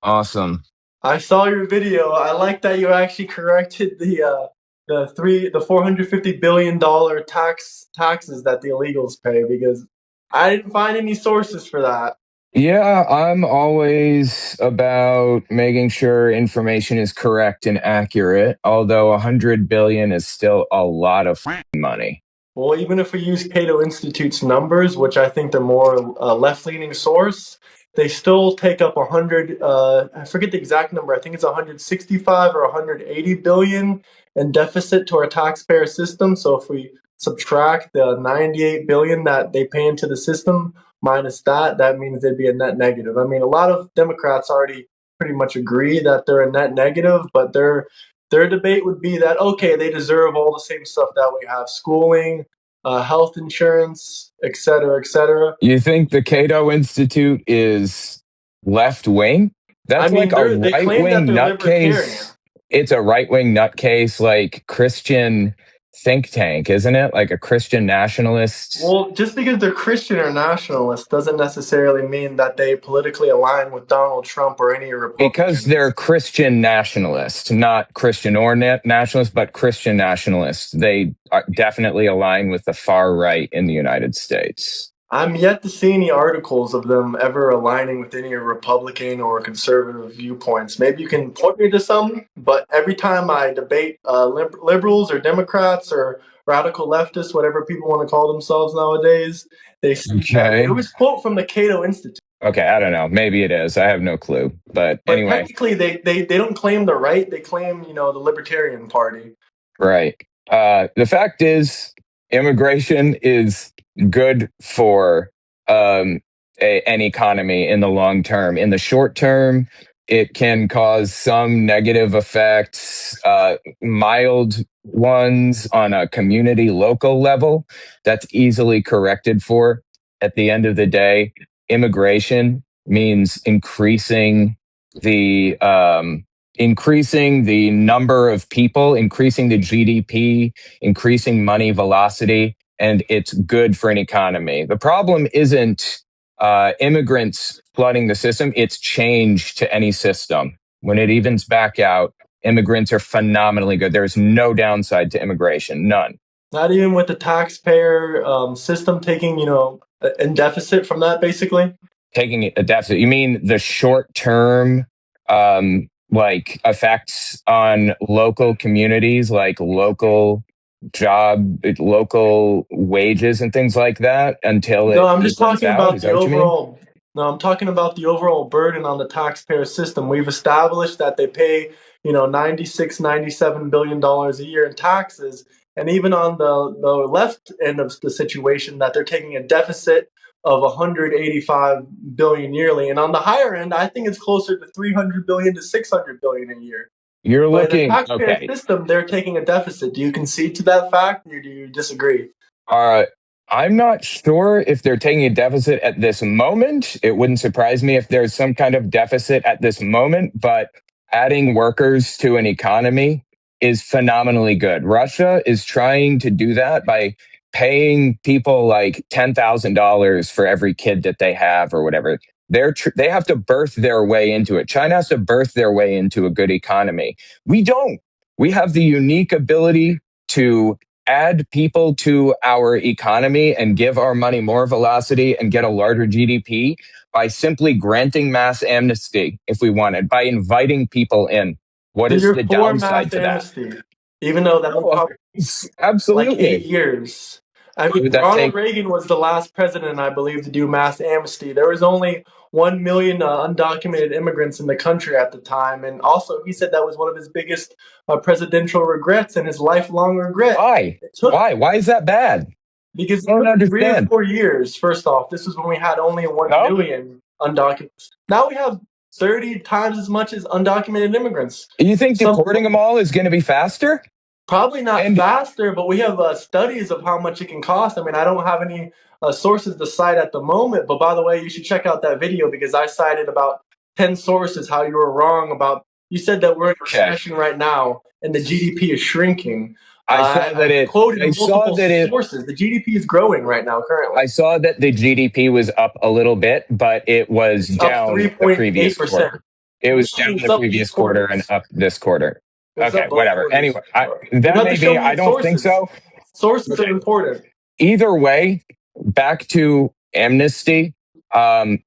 Awesome. I saw your video. I like that you actually corrected the $450 billion taxes that the illegals pay because I didn't find any sources for that. Yeah, I'm always about making sure information is correct and accurate, although 100 billion is still a lot of money. Well, even if we use Cato Institute's numbers, which I think they're more left-leaning source, they still take up 100. I forget the exact number. I think it's 165 or 180 billion in deficit to our taxpayer system. So if we subtract the 98 billion that they pay into the system minus that, that means they'd be a net negative. I mean, a lot of Democrats already pretty much agree that they're a net negative, but their debate would be that okay, they deserve all the same stuff that we have: schooling, health insurance, et cetera, et cetera. You think the Cato Institute is left wing? I That's like mean, a they right claim that wing they're libertarian. nutcase. It's a right wing nutcase, like Christian think tank, isn't it? Like a Christian nationalist. Well, just because they're Christian or nationalist doesn't necessarily mean that they politically align with Donald Trump or any Because they're Republicans. Christian nationalists, not Christian or nationalists, but Christian nationalists. They definitely align with the far right in the United States. I'm yet to see any articles of them ever aligning with any Republican or conservative viewpoints. Maybe you can point me to some, but every time I debate liberals or Democrats or radical leftists, whatever people want to call themselves nowadays, they say that it Okay. was quote from the Cato Institute. Okay, I don't know. Maybe it is. I have no clue. But But anyway, technically, they don't claim the right; they claim the Libertarian Party. right. The fact is, immigration is good for an economy in the long term. In the short term, it can cause some negative effects, mild ones on a community local level. That's easily corrected for. At the end of the day, immigration means increasing the number of people, increasing the GDP, increasing money velocity, and it's good for an economy. The problem isn't immigrants flooding the system, it's change to any system. When it evens back out, immigrants are phenomenally good. There's no downside to immigration, none. Not even with the taxpayer system taking in deficit from that, basically. Taking a deficit, you mean the short term like effects on local communities, like local wages and things like that until No, it I'm just evens talking out? about Is the that what you mean? overall. No, I'm talking about the overall burden on the taxpayer system. We've established that they pay, 96, $97 billion a year in taxes, and even on the left end of the situation, that they're taking a deficit of 185 billion yearly, and on the higher end, I think it's closer to 300 billion to 600 billion a year. You're But in the looking, taxpayer okay. system, they're taking a deficit. Do you concede to that fact, or do you disagree? Uh, I'm not sure if they're taking a deficit at this moment. It wouldn't surprise me if there's some kind of deficit at this moment, but adding workers to an economy is phenomenally good. Russia is trying to do that by paying people like $10,000 for every kid that they have or whatever. They have to birth their way into it. China has to birth their way into a good economy. We don't. We have the unique ability to add people to our economy and give our money more velocity and get a larger GDP by simply granting mass amnesty if we wanted, by inviting people in. What So is you're the for downside mass to that? amnesty, even though that would Oh, probably like absolutely. 8 years. I Why mean, would that Ronald take? Reagan was the last president, I believe, to do mass amnesty. There was only 1 million undocumented immigrants in the country at the time. And also, he said that was one of his biggest presidential regrets and his lifelong regret. Why? It took, Why? Why is that bad? because I it don't took 3 or understand. 4 years, first off. This was when we had only 1 No? million undocumented. Now we have 30 times as much as undocumented immigrants. You think Some deporting them all is going to be faster? Probably not And faster, but we have studies of how much it can cost. I mean, I don't have any sources to cite at the moment, but by the way, you should check out that video because I cited about 10 sources how you were wrong about. You said that we're in a okay, recession right now and the GDP is shrinking. I saw that I it. quoted I saw multiple that it sources. The GDP is growing right now, currently. I saw that the GDP was up a little bit, but it was It's up down the previous 3.8%. quarter. It was down It's the up these previous quarter and quarters. up this quarter. It's Okay, up both whatever. quarters. Anyway, You that have to may show be. me I the don't think sources. so. Sources Okay. are important. Either way, back to amnesty. Um,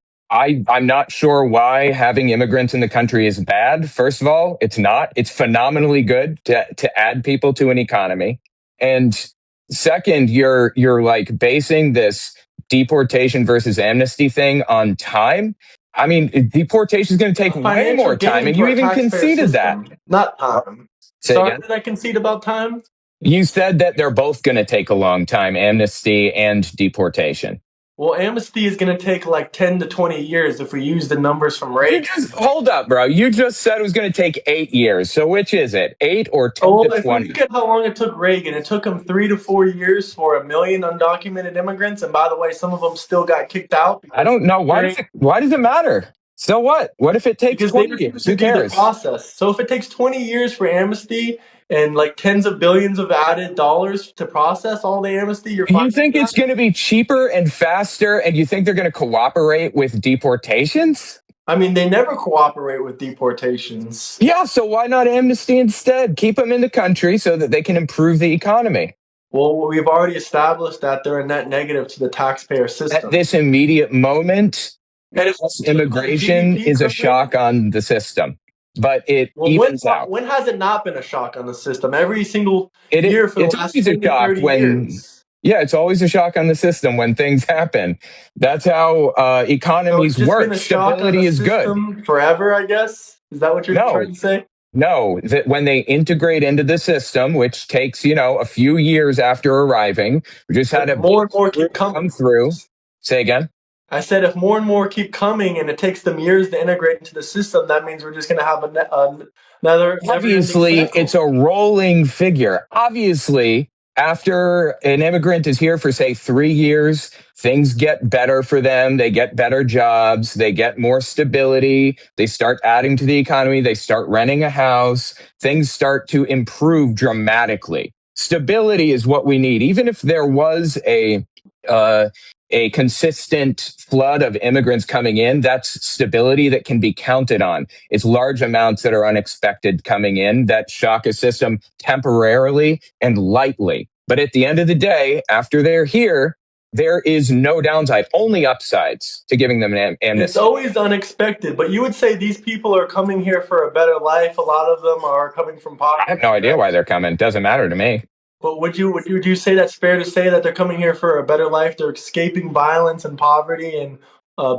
I'm not sure why having immigrants in the country is bad. First of all, it's not. It's phenomenally good to add people to an economy. And second, you're like basing this deportation versus amnesty thing on time. I mean, deportation is going to take way Financial more time, gain and to you our even taxpayer conceded that. system, not What? time. Say Sorry, again. did I concede about time? You said that they're both going to take a long time, amnesty and deportation. Well, amnesty is going to take like 10 to 20 years if we use the numbers from You Reagan. just hold up, bro. You just said it was going to take 8 years. So which is it, 8 or 10 Oh, to well, if we 20? look at how long it took Reagan, it took him 3 to 4 years for 1 million undocumented immigrants. And by the way, some of them still got kicked out I because don't know. Why there does ain't it? Why does it matter? So what? What if it takes because they 20 refuse years? to Who do the cares? process. So if it takes 20 years for amnesty and like tens of billions of added dollars to process all the amnesty, you're fine You with think that? it's going to be cheaper and faster, and you think they're going to cooperate with deportations? I mean, they never cooperate with deportations. Yeah. So why not amnesty instead? Keep them in the country so that they can improve the economy. Well, we've already established that they're a net negative to the taxpayer At system. this immediate moment, And if mass we look at the immigration GDP is a growth, shock on the system, but it well, evens out. when has it not been a shock on the system? Every single It year for the it's last always a 10 to shock 30 when, years. yeah, it's always a shock on the system when things happen. That's how So it's economies just been work. a shock on the Stability is good. system forever, I guess. Is that what you're No, trying to say? no, that when they integrate into the system, which takes, a few years after arriving, we just had But a more and big more keep group come coming. through. Say again. I said if more and more keep coming and it takes them years to integrate into the system, that means we're just going to have another never-ending Obviously, it's cycle. a rolling figure. Obviously, after an immigrant is here for, say, 3 years, things get better for them. They get better jobs. They get more stability. They start adding to the economy. They start renting a house. Things start to improve dramatically. Stability is what we need. Even if there was uh, a consistent flood of immigrants coming in, that's stability that can be counted on. It's large amounts that are unexpected coming in that shock a system temporarily and lightly. But at the end of the day, after they're here, there is no downside, only upsides to giving them an It's amnesty. always unexpected, but you would say these people are coming here for a better life. A lot of them are coming from I have poverty, no idea why correct? they're coming. Doesn't matter to me. But would you say that's fair to say that they're coming here for a better life? They're escaping violence and poverty and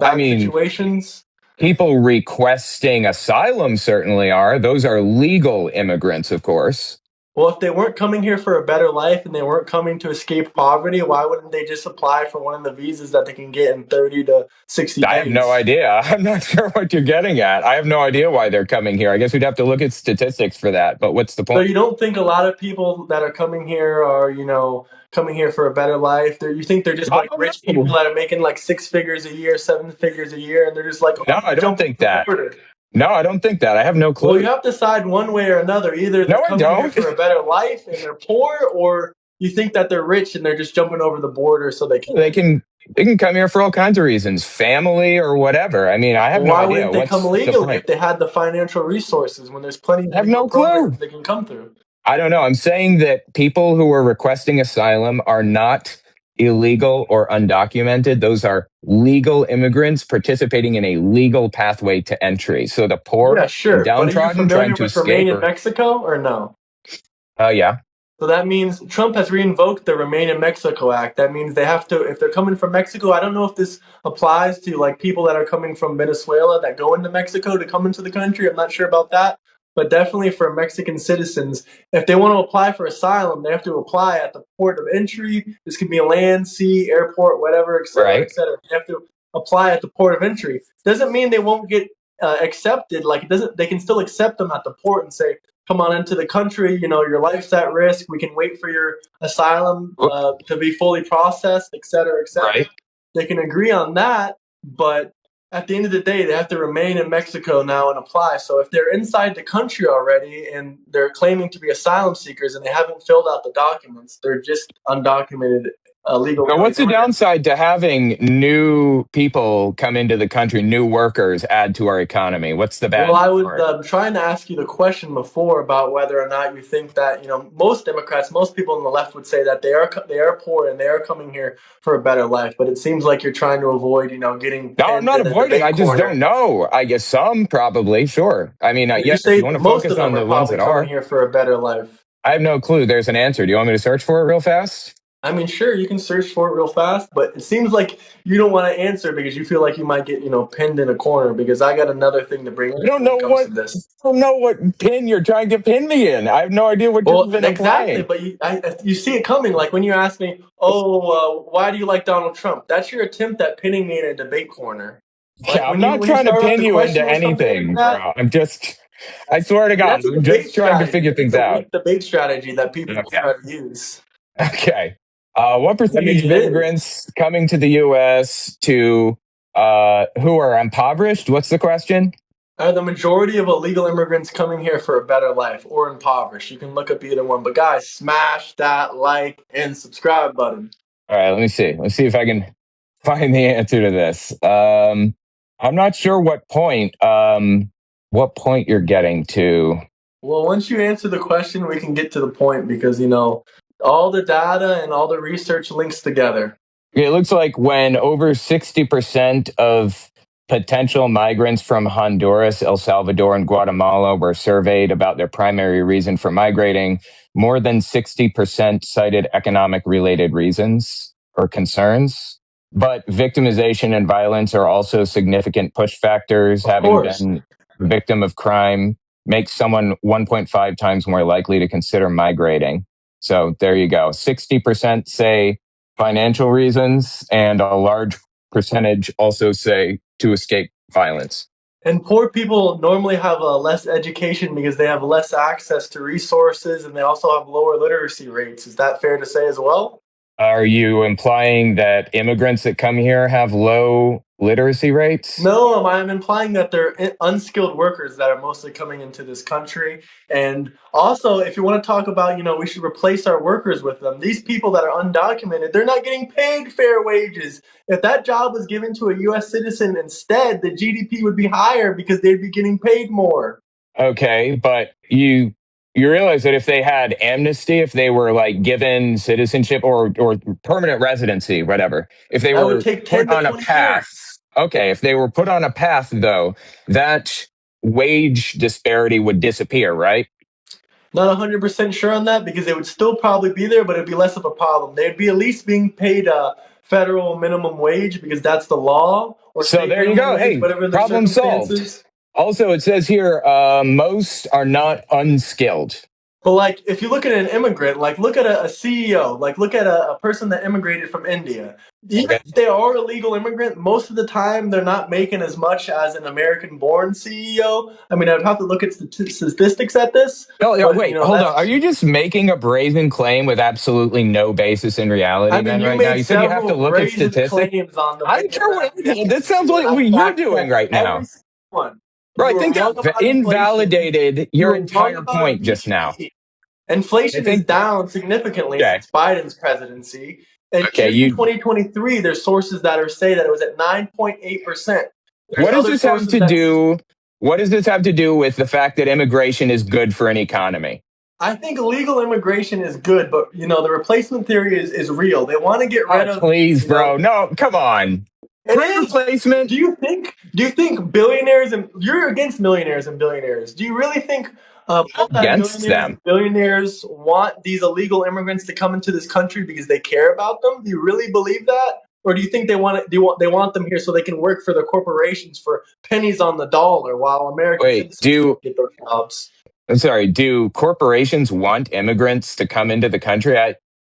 I bad mean, situations. people requesting asylum certainly are. Those are legal immigrants, of course. Well, if they weren't coming here for a better life and they weren't coming to escape poverty, why wouldn't they just apply for one of the visas that they can get in 30 to 60 I have no days? idea. I'm not sure what you're getting at. I have no idea why they're coming here. I guess we'd have to look at statistics for that. But what's the So point? you don't think a lot of people that are coming here are, coming here for a better life? You think they're just I like don't rich people know. that are making like 6 figures a year, 7 figures a year, and they're just like, oh, No, I don't jump think over the that. border. No, I don't think that. I have no Well, you clue. have to decide one way or another. Either they're No, I coming here don't. for a better life and they're poor, or you think that they're rich and they're just jumping over the border so they They can. can they can come here for all kinds of reasons, family or whatever. I mean, I have Well, no why idea. wouldn't they come What's the legally if point? they had the financial resources when there's plenty of I have legal no clue. programs they can come through? I don't know. I'm saying that people who are requesting asylum are not illegal or undocumented. Those are legal immigrants participating in a legal pathway to entry. So the Yeah, poor and sure. But are you downtrodden trying familiar to with Remain escape in or, Mexico or no? yeah. So that means Trump has reinvoked the Remain in Mexico Act. That means they have to, if they're coming from Mexico, I don't know if this applies to like people that are coming from Venezuela that go into Mexico to come into the country. I'm not sure about that. But definitely for Mexican citizens, if they want to apply for asylum, they have to apply at the port of entry. This could be a land, sea, airport, whatever, et cetera, et Right. cetera. They have to apply at the port of entry. Doesn't mean they won't get accepted. Like it doesn't, they can still accept them at the port and say, come on into the country. Your life's at risk. We can wait for your asylum to be fully processed, et cetera, et cetera. Right. They can agree on that, but at the end of the day, they have to remain in Mexico now and apply. So if they're inside the country already and they're claiming to be asylum seekers and they haven't filled out the documents, they're just undocumented illegal So what's the immigrants. downside to having new people come into the country, new workers add to our economy? What's the Well, bad I was part? trying to ask you the question before about whether or not you think that most Democrats, most people on the left would say that they are poor and they are coming here for a better life. But it seems like you're trying to avoid getting No, I'm pinned not in a avoiding. debate I just corner. don't know. I guess some probably, sure. I mean, Well, you yeah, if you say want to most focus of them on are the ones probably that coming are, here for a better life. I have no clue. There's an answer. Do you want me to search for it real fast? I mean, sure, you can search for it real fast, but it seems like you don't want to answer because you feel like you might get, pinned in a corner. Because I got another thing to bring I up don't when know it comes what to this. I don't know what pin you're trying to pin me in. I have no idea what you're Well, even exactly, implying. but you see it coming. Like when you ask me, "Oh, why do you like Donald Trump?" That's your attempt at pinning me in a debate corner. Like Yeah, I'm not when you trying to start off pin the you into question with something like anything, that, bro. I swear to God, that's a I'm debate just trying to strategy. figure It's things a out. weak debate strategy that people Okay. try to use. Okay. What I mean, percentage of it is. immigrants coming to the U.S. to who are impoverished? What's the question? Are the majority of illegal immigrants coming here for a better life or impoverished? You can look up either one. But guys, smash that like and subscribe button. All right, let me see. Let's see if I can find the answer to this. I'm not sure what point you're getting to. Well, once you answer the question, we can get to the point because, all the data and all the research links together. It looks like when over 60% of potential migrants from Honduras, El Salvador, and Guatemala were surveyed about their primary reason for migrating, more than 60% cited economic related reasons or concerns. But victimization and violence are also significant push factors. Of Having course. been a victim of crime makes someone 1.5 times more likely to consider migrating. So there you go. 60% say financial reasons, and a large percentage also say to escape violence. And poor people normally have less education because they have less access to resources and they also have lower literacy rates. Is that fair to say as well? Are you implying that immigrants that come here have low literacy rates? No, I'm implying that they're unskilled workers that are mostly coming into this country. And also, if you want to talk about, we should replace our workers with them. These people that are undocumented, they're not getting paid fair wages. If that job was given to a U.S. citizen instead, the GDP would be higher because they'd be getting paid more. Okay, but you realize that if they had amnesty, if they were like given citizenship or permanent residency, whatever, if they That would were take put 10 to on a 20 path, years. okay, if they were put on a path though, that wage disparity would disappear, right? Not 100% sure on that because they would still probably be there, but it'd be less of a problem. They'd be at least being paid a federal minimum wage because that's the law, or So state there you minimum go. wage, Hey, whatever the problem solved. circumstances. Also, it says here most are not unskilled. But like, if you look at an immigrant, like look at a CEO, like look at a person that immigrated from India. Even Okay. if they are a legal immigrant, most of the time they're not making as much as an American-born CEO. I mean, I'd have to look at statistics at this, Oh, yeah, but wait, hold on. Are that's. you just making a brazen claim with absolutely no basis in I reality mean, then you right now? made You said you have to several look at brazen statistics. claims on the I don't video care that what I'm listening that sounds to, like and I what you're fact doing checked right every now. single one. Bro, I You were think wrong that about inflation. invalidated You your were wrong entire about point just now. GDP. I Inflation is think, down significantly okay, since Biden's presidency. And okay, even in 2023, there's sources that are say that it was at 9.8%. There's what does other this have sources to that do? What does this have to do with the fact that immigration is good for an economy? I think legal immigration is good, but the replacement theory is real. They want to get Oh, rid of, please, you know, bro. No, come on. it Free is. replacement Do you think billionaires and you're against millionaires and billionaires? Do you really think against multi-millionaires them. and billionaires want these illegal immigrants to come into this country because they care about them? Do you really believe that? Or do you think they want them here so they can work for their corporations for pennies on the dollar while American Wait, citizens get those jobs? I'm sorry, do corporations want immigrants to come into the country?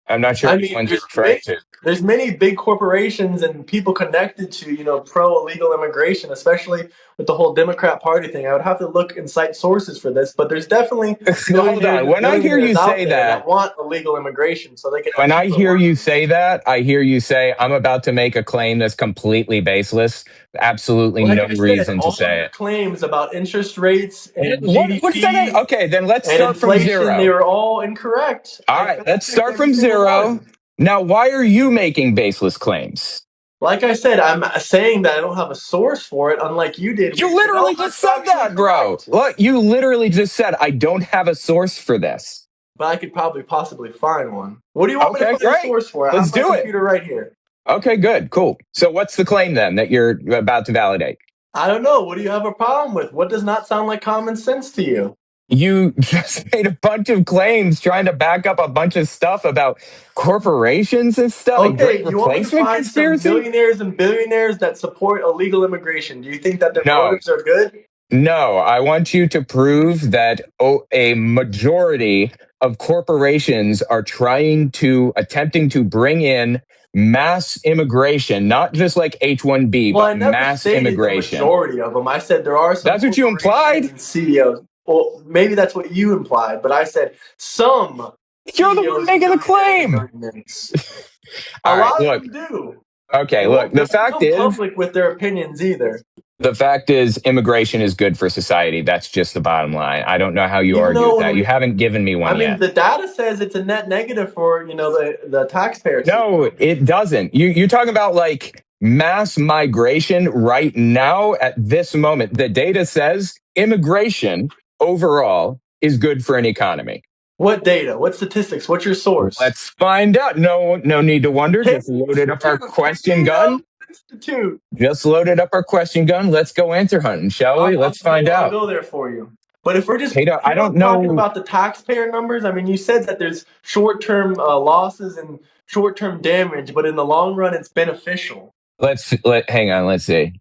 I'm not sure I which mean, ones you're referring to. there's many big corporations and people connected to pro illegal immigration, especially with the whole Democrat Party thing. I would have to look and cite sources for this, but there's definitely Hold millionaires on. and When I hear billionaires you out say there that that, want illegal immigration so they can have when I cheaper hear you workers. say that, I hear you say, I'm about to make a claim that's completely baseless. Absolutely Like no I said, reason to all of say your it. claim about interest rates and What is that? GDP Okay, then let's and start from inflation, they zero. were all incorrect. All I right, fact let's checked start every from single zero. one. Now, why are you making baseless claims? Like I said, I'm saying that I don't have a source for it, unlike you did. You literally just said that, bro. Look, you literally just said, I don't have a source for this. But I could probably possibly find one. What do you want me to Okay, find a great. source for? I Let's have my do it. computer right here. Okay, good, cool. So what's the claim then that you're about to validate? I don't know. What do you have a problem with? What does not sound like common sense to you? You just made a bunch of claims trying to back up a bunch of stuff about corporations and stuff. A Okay, great you want me to replacement find some conspiracy? millionaires and billionaires that support illegal immigration? Do you think that their No, motives are good? no. I want you to prove that a majority of corporations are attempting to bring in mass immigration, not just like H-1B, Well, I but never mass stated the immigration. majority of them. I said there are some That's what you corporations implied. and CEOs. Well, maybe that's what you implied, but I said some You're the one CEOs and making the billionaires and claim. millionaires. A All right, lot of look. them do. Okay, They look. won't come public with their opinions either. The fact is, immigration is good for society. That's just the bottom line. I don't know how you Even argue though with when that. You we, haven't given me I one mean, yet. the data says it's a net negative for the taxpayers. No, it doesn't. You're talking about like mass migration right now at this moment. The data says immigration overall is good for an economy. What data? What statistics? What's your source? Let's find out. No need to wonder. Just loaded up our question gun. Institute. Just loaded up our question gun. Let's go answer hunting, shall we? Let's find I'll out. go there for you. But if we're just Tato, I don't talking know. about the taxpayer numbers, I mean, you said that there's short-term losses and short-term damage, but in the long run, it's beneficial. Hang on. Let's see.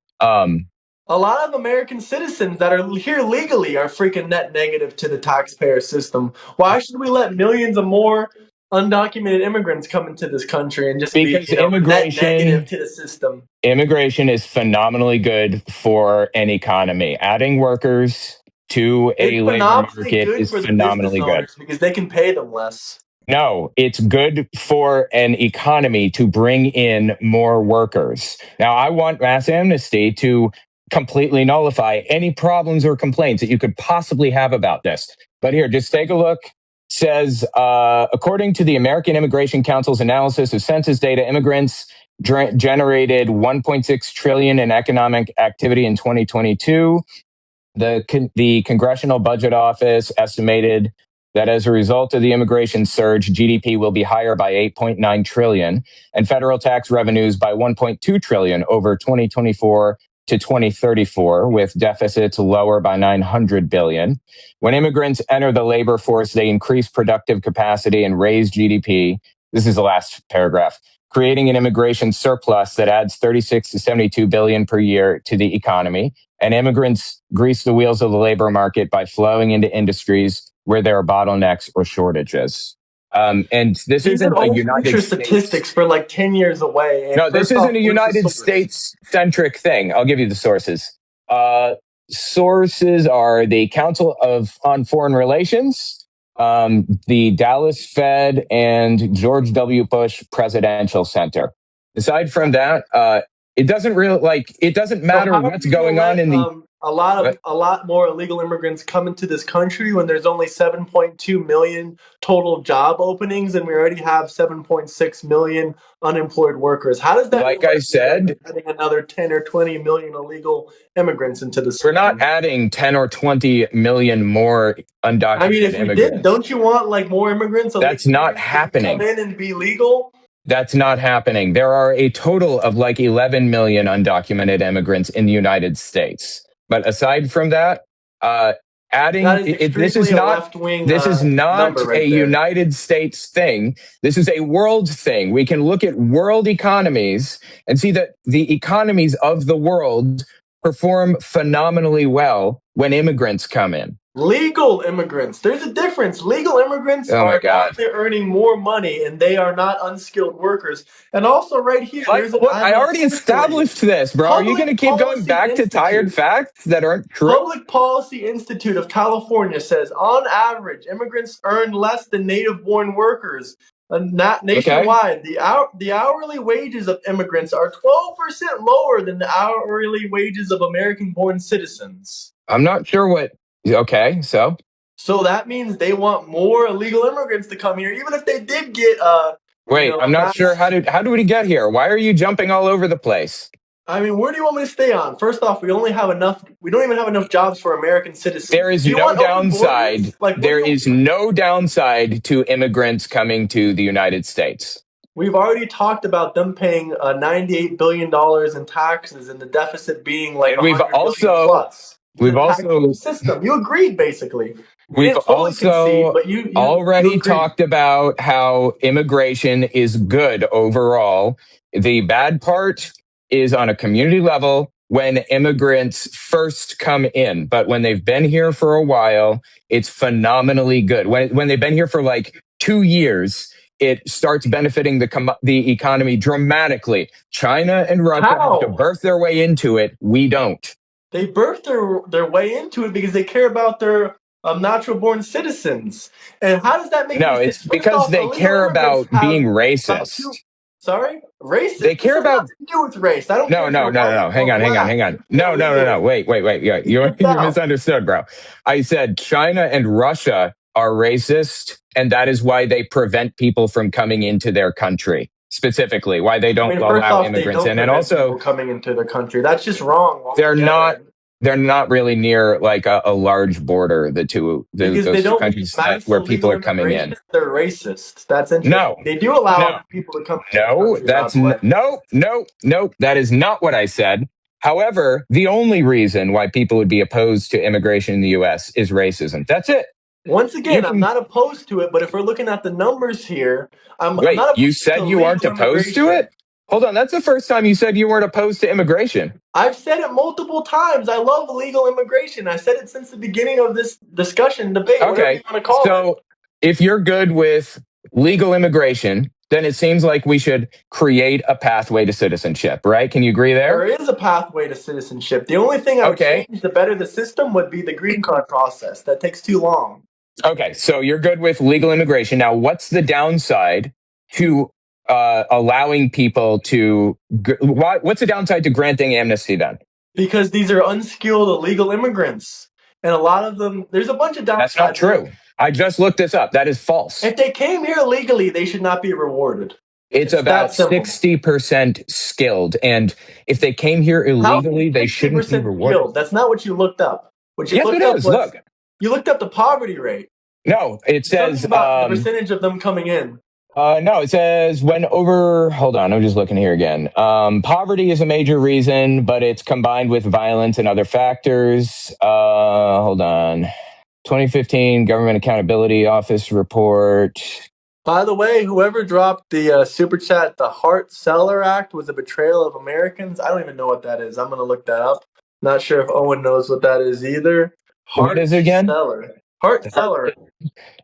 A lot of American citizens that are here legally are freaking net negative to the taxpayer system. Why should we let millions of more undocumented immigrants come into this country and just because be, net negative to the system? Immigration is phenomenally good for an economy. Adding workers to a labor market is phenomenally good because they can pay them less. No, it's good for an economy to bring in more workers. Now, I want mass amnesty to completely nullify any problems or complaints that you could possibly have about this. But here, just take a look. It says, according to the American Immigration Council's analysis of census data, immigrants generated 1.6 trillion in economic activity in 2022. The Congressional Budget Office estimated that as a result of the immigration surge, GDP will be higher by 8.9 trillion and federal tax revenues by 1.2 trillion over 2024 to 2034, with deficits lower by 900 billion. When immigrants enter the labor force, they increase productive capacity and raise GDP. This is the last paragraph, creating an immigration surplus that adds 36 to 72 billion per year to the economy. And immigrants grease the wheels of the labor market by flowing into industries where there are bottlenecks or shortages. And this These isn't are a all United future States statistics for like 10 years away. And No, this isn't a United source? States centric thing. I'll give you the sources. Sources are the Council on Foreign Relations, the Dallas Fed, and George W. Bush Presidential Center. Aside from that, it doesn't matter what's going on in the a lot more illegal immigrants come into this country when there's only 7.2 million total job openings and we already have 7.6 million unemployed workers. How does that like I said, adding another 10 or 20 million illegal immigrants into the system? We're not adding 10 or 20 million more undocumented I mean, if we did, don't you want like more immigrants? That's not happening. Come in and be legal? That's not happening. There are a total of like 11 million undocumented immigrants in the United States. But aside from that, this is not a United States thing. This is a world thing. We can look at world economies and see that the economies of the world perform phenomenally well when immigrants come in. Legal immigrants. There's a difference. Legal immigrants are out there earning more money and they are not unskilled workers. And also right here, I already established this, bro. Are you going to keep going back to tired facts that aren't true? Public Policy Institute of California says, on average, immigrants earn less than native-born workers. Nationwide, the hourly wages of immigrants are 12% lower than the hourly wages of American-born citizens. I'm not sure what... Okay, so? So that means they want more illegal immigrants to come here, even if they did get Wait, I'm I'm not not. sure how did we get here? Why are you jumping all over the place? I mean, where do you want me to stay on? First off, we only have enough. We don't even have enough jobs for American citizens. There is Do you no want open downside. borders? Like, what do There you? is no downside to immigrants coming to the United States. We've already talked about them paying $98 billion in taxes and the deficit being like And we've 100 billion also plus. It's we've a tax also system. You agreed, basically. You we've didn't fully concede, also but you already agreed. talked about how immigration is good overall. The bad part is on a community level when immigrants first come in, but when they've been here for a while, it's phenomenally good. When they've been here for like 2 years, it starts benefiting the economy dramatically. China and Russia have to How? birth their way into it. We don't. They birthed their way into it because they care about their natural born citizens. And how does that make No, any sense? it's First because off, they illegal care immigrants about have being about two. racist. Sorry, They racist. This care has about nothing to do with race. I don't care no, if no, you're no, white no. or Hang on, hang on, black. hang on. No, no, no, no. Illegally, Wait. Yeah, you moved you out. misunderstood, bro. I said China and Russia are racist, and that is why they prevent people from coming into their country. Specifically, why they I don't mean, first allow off, they immigrants don't in, and prevent also people coming into the country. That's just wrong they're not altogether. they're not really near like a large border. Because they Those two don't countries that mass where people illegal are coming immigration, in. they're racist. That's No, interesting. They do allow no. people to come into the No, country, by the way. no. That is not what I said. However, the only reason why people would be opposed to immigration in the U.S. is racism. That's it. Once You again, I'm can not opposed to it, but if we're looking at the numbers here, I'm wait. not You opposed to said you aren't legal opposed to immigration. it. Hold on, that's the first time you said you weren't opposed to immigration. I've said it multiple times. I love legal immigration. I said it since the beginning of this discussion, debate, whatever you Okay, want to call it. so if you're good with legal immigration, then it seems like we should create a pathway to citizenship, right? Can you agree There there? is a pathway to citizenship. The only thing I would Okay, change to better the system would be the green card process. That takes too long. Okay, so you're good with legal immigration. Now, what's the downside to allowing people to? What's the downside to granting amnesty then? Because these are unskilled illegal immigrants. And a lot of them, there's a bunch of That's not downsides. true. I just looked this up. That is false. If they came here legally, they should not be rewarded. It's It's that about simple. 60% skilled, and if they came here How illegally, they shouldn't be 60% rewarded. skilled? That's not what you looked up. What you Yes, it looked up is. was Look, you looked up the poverty rate. no, it Something says about the percentage of them coming in. No, it says when over. Hold on, I'm just looking here again. Poverty is a major reason, but it's combined with violence and other factors. Hold on. 2015 Government Accountability Office report. By the way, whoever dropped the super chat, the Hart Celler Act was a betrayal of Americans. I don't even know what that is. I'm going to look that up. Not sure if Owen knows what that is either. What is it again? Celler. Hart Celler.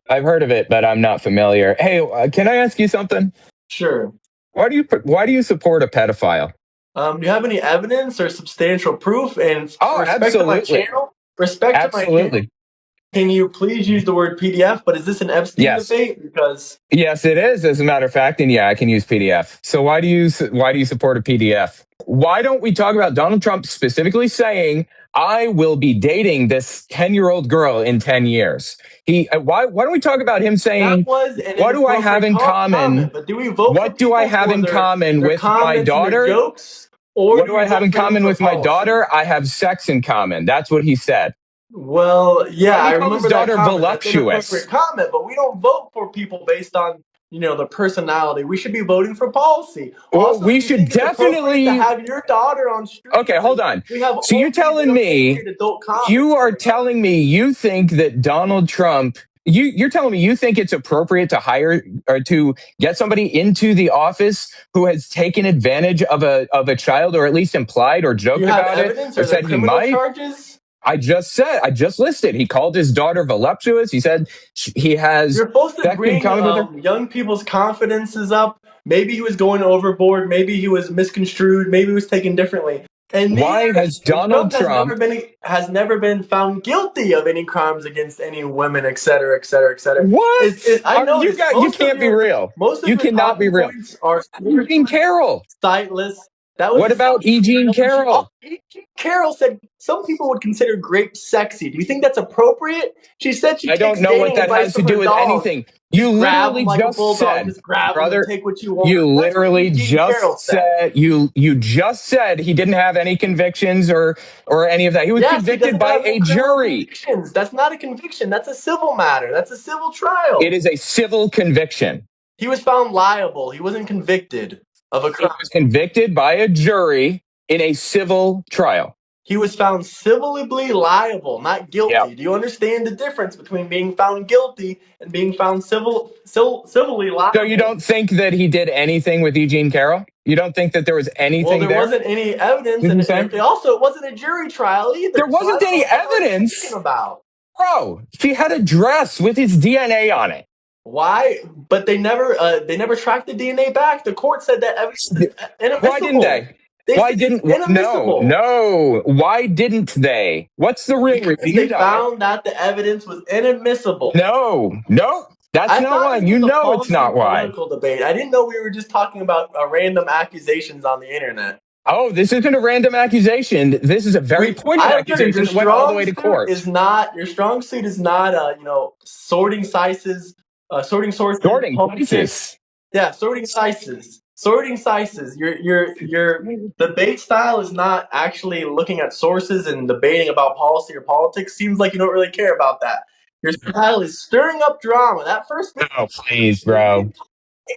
I've heard of it, but I'm not familiar. Hey, can I ask you something? Sure. Why do you support a pedophile? Do you have any evidence or substantial proof? And Oh, respect to my absolutely. channel, respect to my channel, Absolutely. can you please use the word PDF? But is this an Epstein Yes. debate? Because Yes, it is, as a matter of fact. And yeah, I can use PDF. So why do you support a PDF? Why don't we talk about Donald Trump specifically saying, I will be dating this 10-year-old girl in 10 years? Why don't we talk about him saying, that was an what do I have in inappropriate common? comment. But do we vote for What do I people have for in their common with my comments and their daughter? jokes, or What do do we I have vote in for them common for with my policy? daughter? I have sex in common. That's what he said. Well, yeah, Why I do you call his remember that daughter comment. That's an voluptuous? inappropriate comment, but we don't vote for people based on the personality. We should be voting for policy. Well, Also, we do you should think it's appropriate to definitely. have your daughter on stream? Okay, hold on. We have So you're only telling the me appropriate adult comments. you are coming up. telling me you think that Donald Trump. You're telling me you think it's appropriate to hire or to get somebody into the office who has taken advantage of a child, or at least implied or Do joked you have about it, evidence? or Are there said he criminal might? charges? I just listed. He called his daughter voluptuous. He said he has You're supposed to sex in bring common with her. young people's confidences up. Maybe he was going overboard. Maybe he was misconstrued. Maybe he was taken differently. And Why has Donald Trump? has never been found guilty of any crimes against any women, et cetera, et cetera, et cetera. What? I know You can't be real. Most of You your cannot be talking real. points are Jean Carroll. sightless. That was What about E. Jean Carroll? Carroll said some people would consider grapes sexy. Do you think that's appropriate? She said she I don't takes know what dating that advice has to from do her with dog. anything. You Just grab them literally like a just bulldog. said, Just grab them and brother, take what you want. you That's what literally Eugene Carroll just said. said you just said he didn't have any convictions or any of that. He was Yes, he convicted doesn't by have any a criminal jury. convictions. That's not a conviction. That's a civil matter. That's a civil trial. It is a civil conviction. He was found liable. He wasn't convicted of a He crime. was convicted by a jury in a civil trial. He was found civilly liable, not guilty. Yep. Do you understand the difference between being found guilty and being found civilly liable? So you don't think that he did anything with E. Jean Carroll? You don't think that there was anything Well, there there? wasn't any evidence, Did you and say? it wasn't a jury trial either. There wasn't so I don't any know what you're evidence. talking about. Bro, she had a dress with his DNA on it. Why? But they never tracked the DNA back. The court said that evidence is inadmissible. Why didn't they? Why didn't no? Why didn't they? What's the real reason? They found that the evidence was inadmissible. No, that's not why. You know it's not why. Political debate. I didn't know we were just talking about random accusations on the internet. Oh, this isn't a random accusation. This is a very pointed accusation that went all the way to court. Your strong suit is not sorting sizes, sorting sources. Sorting sizes. Yeah, sorting sizes. Sorting sizes. Your debate style is not actually looking at sources and debating about policy or politics. Seems like you don't really care about that. Your style is stirring up drama. That first video, oh, please, bro.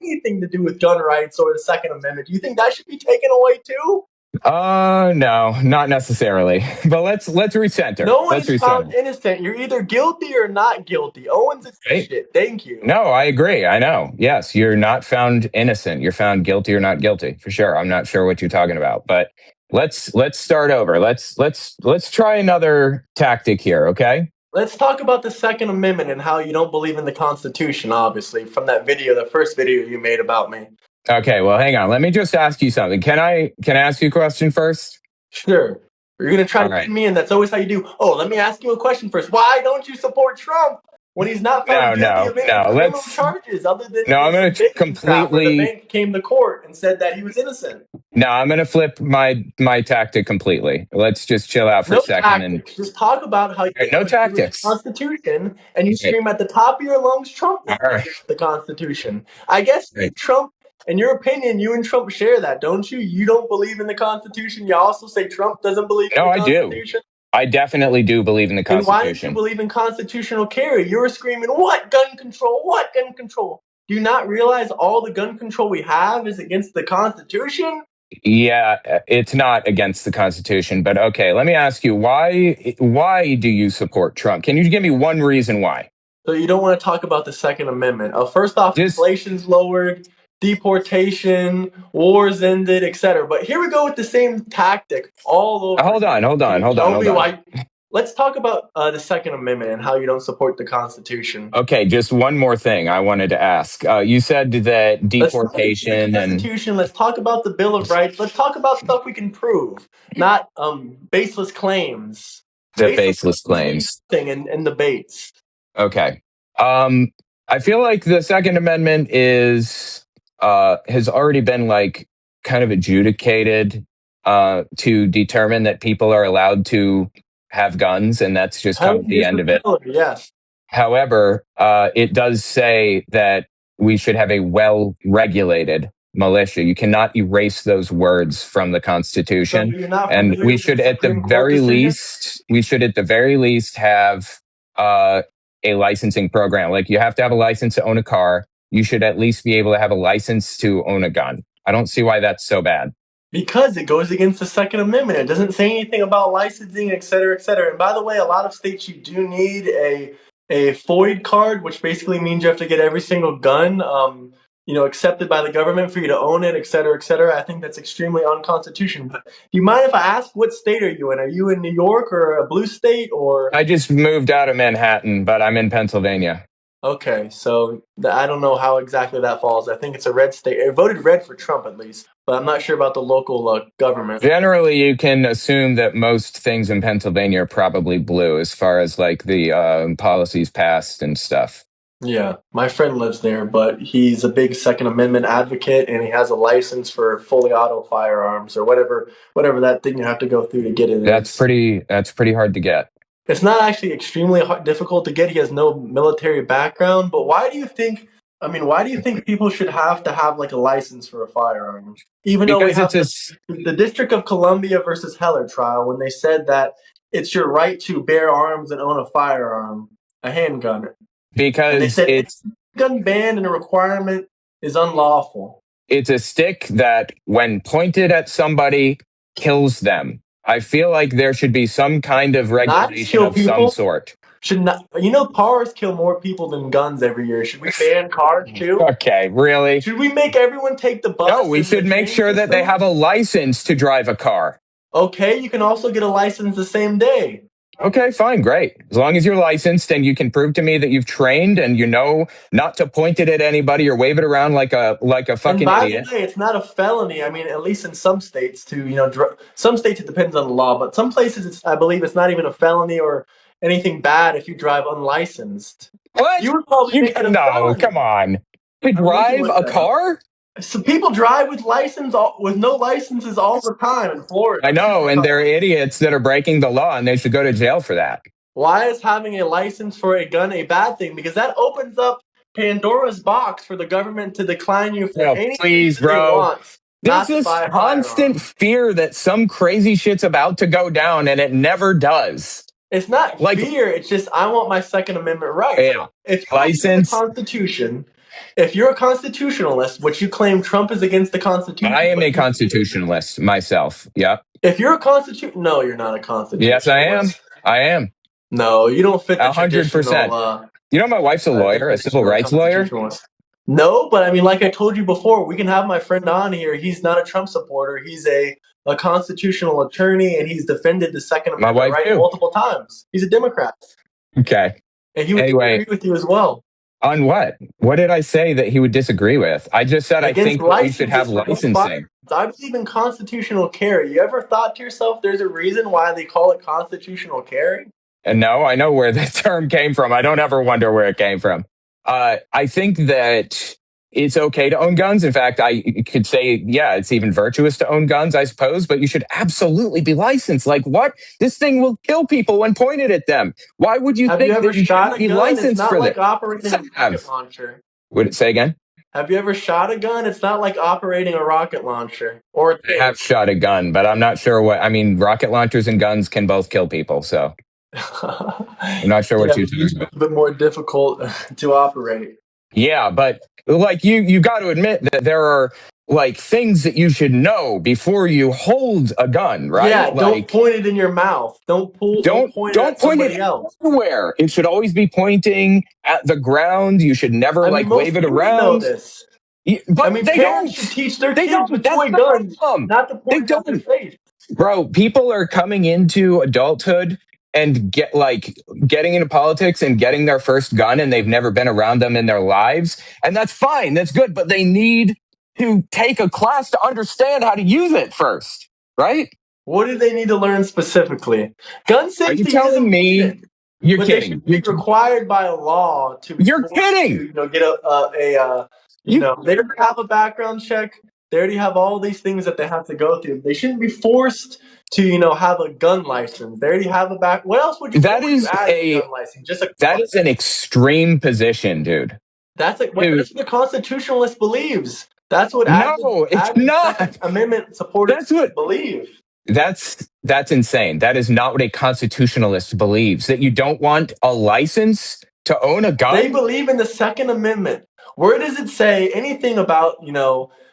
Anything to do with gun rights or the Second Amendment. Do you think that should be taken away too? No, not necessarily. But let's recenter. No one is found innocent. You're either guilty or not guilty. Owen's a shit. Thank you. No, I agree. I know. Yes, you're not found innocent. You're found guilty or not guilty for sure. I'm not sure what you're talking about, but let's start over. Let's try another tactic here. Okay. Let's talk about the Second Amendment and how you don't believe in the Constitution, obviously, from that video, the first video you made about me. Okay, well, hang on. Let me just ask you something. Can I ask you a question first? Sure. You're going to try to pin me in. That's always how you do. Oh, let me ask you a question first. Why don't you support Trump when he's not found guilty of any criminal charges other than I'm going to completely... the bank came to court and said that he was innocent. No, I'm going to flip my tactic completely. Let's just chill out for a second. And just talk about how you no tactics. The Constitution and you scream at the top of your lungs, Trump the Constitution. I guess Trump, in your opinion, you and Trump share that, don't you? You don't believe in the Constitution. You also say Trump doesn't believe in the Constitution. I definitely do believe in the Constitution. Then why don't you believe in constitutional carry? You were screaming, what gun control? What gun control? Do you not realize all the gun control we have is against the Constitution? Yeah, it's not against the Constitution, but okay, let me ask you, why do you support Trump? Can you give me one reason why? So you don't want to talk about the Second Amendment. First off, inflation's lowered, deportation, wars ended, etc. But here we go with the same tactic all over. Hold on. Let's talk about the Second Amendment and how you don't support the Constitution. Okay, just one more thing I wanted to ask. You said that deportation Let's talk about the Bill of Rights. Let's talk about stuff we can prove, not baseless claims. Baseless claims. In debates. Okay. I feel like the Second Amendment has already been kind of adjudicated to determine that people are allowed to have guns, and that's just kind of the end of it. Yes. However, it does say that we should have a well-regulated militia. You cannot erase those words from the Constitution, and we should at the very least have a licensing program. Like, you have to have a license to own a car. You should at least be able to have a license to own a gun. I don't see why that's so bad. Because it goes against the Second Amendment. It doesn't say anything about licensing, et cetera, et cetera. And by the way, a lot of states, you do need a FOID card, which basically means you have to get every single gun, accepted by the government for you to own it, et cetera, et cetera. I think that's extremely unconstitutional. But do you mind if I ask, what state are you in? Are you in New York or a blue state, or? I just moved out of Manhattan, but I'm in Pennsylvania. Okay, so I don't know how exactly that falls. I think it's a red state. It voted red for Trump, at least, but I'm not sure about the local government. Generally, you can assume that most things in Pennsylvania are probably blue as far as the policies passed and stuff. Yeah, my friend lives there, but he's a big Second Amendment advocate, and he has a license for fully auto firearms or whatever that thing you have to go through to get it That's is. pretty hard to get. It's not actually extremely difficult to get. He has no military background, but why do you think? I mean, why do you think people should have to have like a license for a firearm? Even though we Because have it's a the District of Columbia versus Heller trial, when they said that it's your right to bear arms and own a firearm, a handgun, and they because said any gun ban and a requirement is unlawful. it's a stick that when pointed at somebody kills them. I feel like there should be some kind of Knives regulation kill of some people. sort. Should not. You know, cars kill more people than guns every year. Should we ban cars too? Okay, really? Should we make everyone take the No, bus we and the should make train sure that they system? have a license to drive a car. Okay, you can also get a license the same day. Okay, fine, great. As long as you're licensed and you can prove to me that you've trained and you know not to point it at anybody or wave it around like a And fucking by idiot. the way, it's not a felony. I mean, at least in some states, to some states it depends on the law, but some places I believe it's not even a felony or anything bad if you drive unlicensed. What? You would probably You make it a no, felony. come on. To I mean, we can drive look a that up. car? So people drive with with no licenses all the time in Florida. I know, Super and they're common. idiots that are breaking the law and they should go to jail for that. Why is having a license for a gun a bad thing? Because that opens up Pandora's box for the government to decline you for No, any please, reason they bro. want There's not to this buy a constant firearm. fear that some crazy shit's about to go down and it never does. It's not Like, fear, it's just I want my Second Amendment rights. yeah, If you believe in the license. Constitution, if you're a constitutionalist, which you claim Trump is against the Constitution, I am but a constitutionalist myself. Yep. if you're a constitution, no, you're not a constitutionalist. Yes, I am. I am. No, you don't fit the 100%. traditional You know, my wife's a lawyer, a definition civil of a rights lawyer. constitutionalist. No, but I mean, like I told you before, we can have my friend on here. He's not a Trump supporter. He's a constitutional attorney, and he's defended the Second My Amendment wife right too. multiple times. He's a Democrat, Okay. and he would Anyway, agree with you as well. on what? What did I say that he would disagree with? I just said I Against think that we should have licenses for licensing. I believe in constitutional carry. You ever thought to yourself, there's a reason why they call it constitutional carry? And no, I know where the term came from. I don't ever wonder where it came from. I think that it's okay to own guns. In fact, I could say, yeah, it's even virtuous to own guns, I suppose, but you should absolutely be licensed. Like, what? This thing will kill people when pointed at them. Why would you Have think you ever that you shot shouldn't a be gun? It's licensed not for like this? operating a Have. rocket launcher. Would it say again? Have you ever shot a gun? It's not like operating a rocket launcher or a I tank. have shot a gun, but I'm not sure what. I mean, rocket launchers and guns can both kill people, so I'm not sure what you're talking It's about. a bit more difficult to operate. Yeah, but like you got to admit that there are like things that you should know before you hold a gun, right? Yeah, don't Like, point it in your mouth. Don't point it at somebody else. anywhere. It should always be pointing at the ground. You should never I like mean, most wave it parents know around. this. But I mean, they parents don't. should teach their They kids don't. with That's toy the guns problem. not to They point it at their don't. face. Bro, people are coming into adulthood and getting into politics and getting their first gun and they've never been around them in their lives. And that's fine. That's good. But they need to take a class to understand how to use it first, right? What do they need to learn specifically? Gun Are you safety is telling me important, you're but they kidding? should be required by a law to be You're forced kidding. to, get they already have a background check. They already have all these things that they have to go through. They shouldn't be forced to, have a gun license. They already have a back. What else would you? That what would you is add to a gun license? that is an extreme position, dude. That's what the constitutionalist believes. That's what No, it's not. Second Amendment supporters That's what believe. That's insane. That is not what a constitutionalist believes. That you don't want a license to own a gun. They believe in the Second Amendment. Where does it say anything about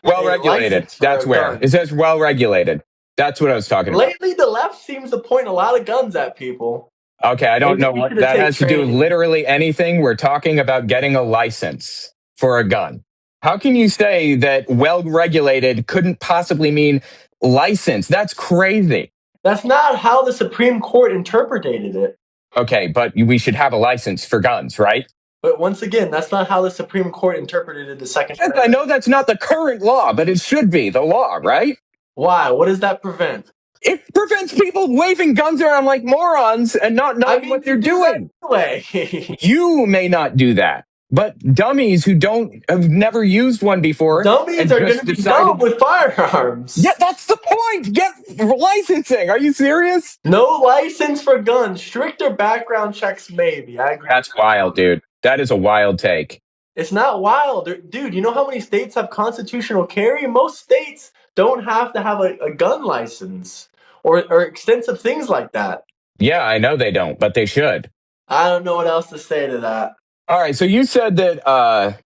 well regulated? That's where it says well regulated. That's what I was talking about. Lately, the left seems to point a lot of guns at people. Okay, I don't know what that has to do with literally anything. We're talking about getting a license for a gun. How can you say that well regulated couldn't possibly mean license? That's crazy. That's not how the Supreme Court interpreted it. Okay, but we should have a license for guns, right? But once again, that's not how the Supreme Court interpreted the Second Amendment. I know that's not the current law, but it should be the law, right? Why? What does that prevent? It prevents people waving guns around like morons and not knowing what they're doing. Anyway. You may not do that. But dummies who have never used one before Dummies and are going just to be decided. dumb with firearms. Yeah, that's the point. Get licensing. Are you serious? No license for guns. Stricter background checks, maybe. I agree. That's wild, dude. That is a wild take. It's not wild. Dude, you know how many states have constitutional carry? Most states don't have to have a gun license or extensive things like that. Yeah, I know they don't, but they should. I don't know what else to say to that. All right, so you said that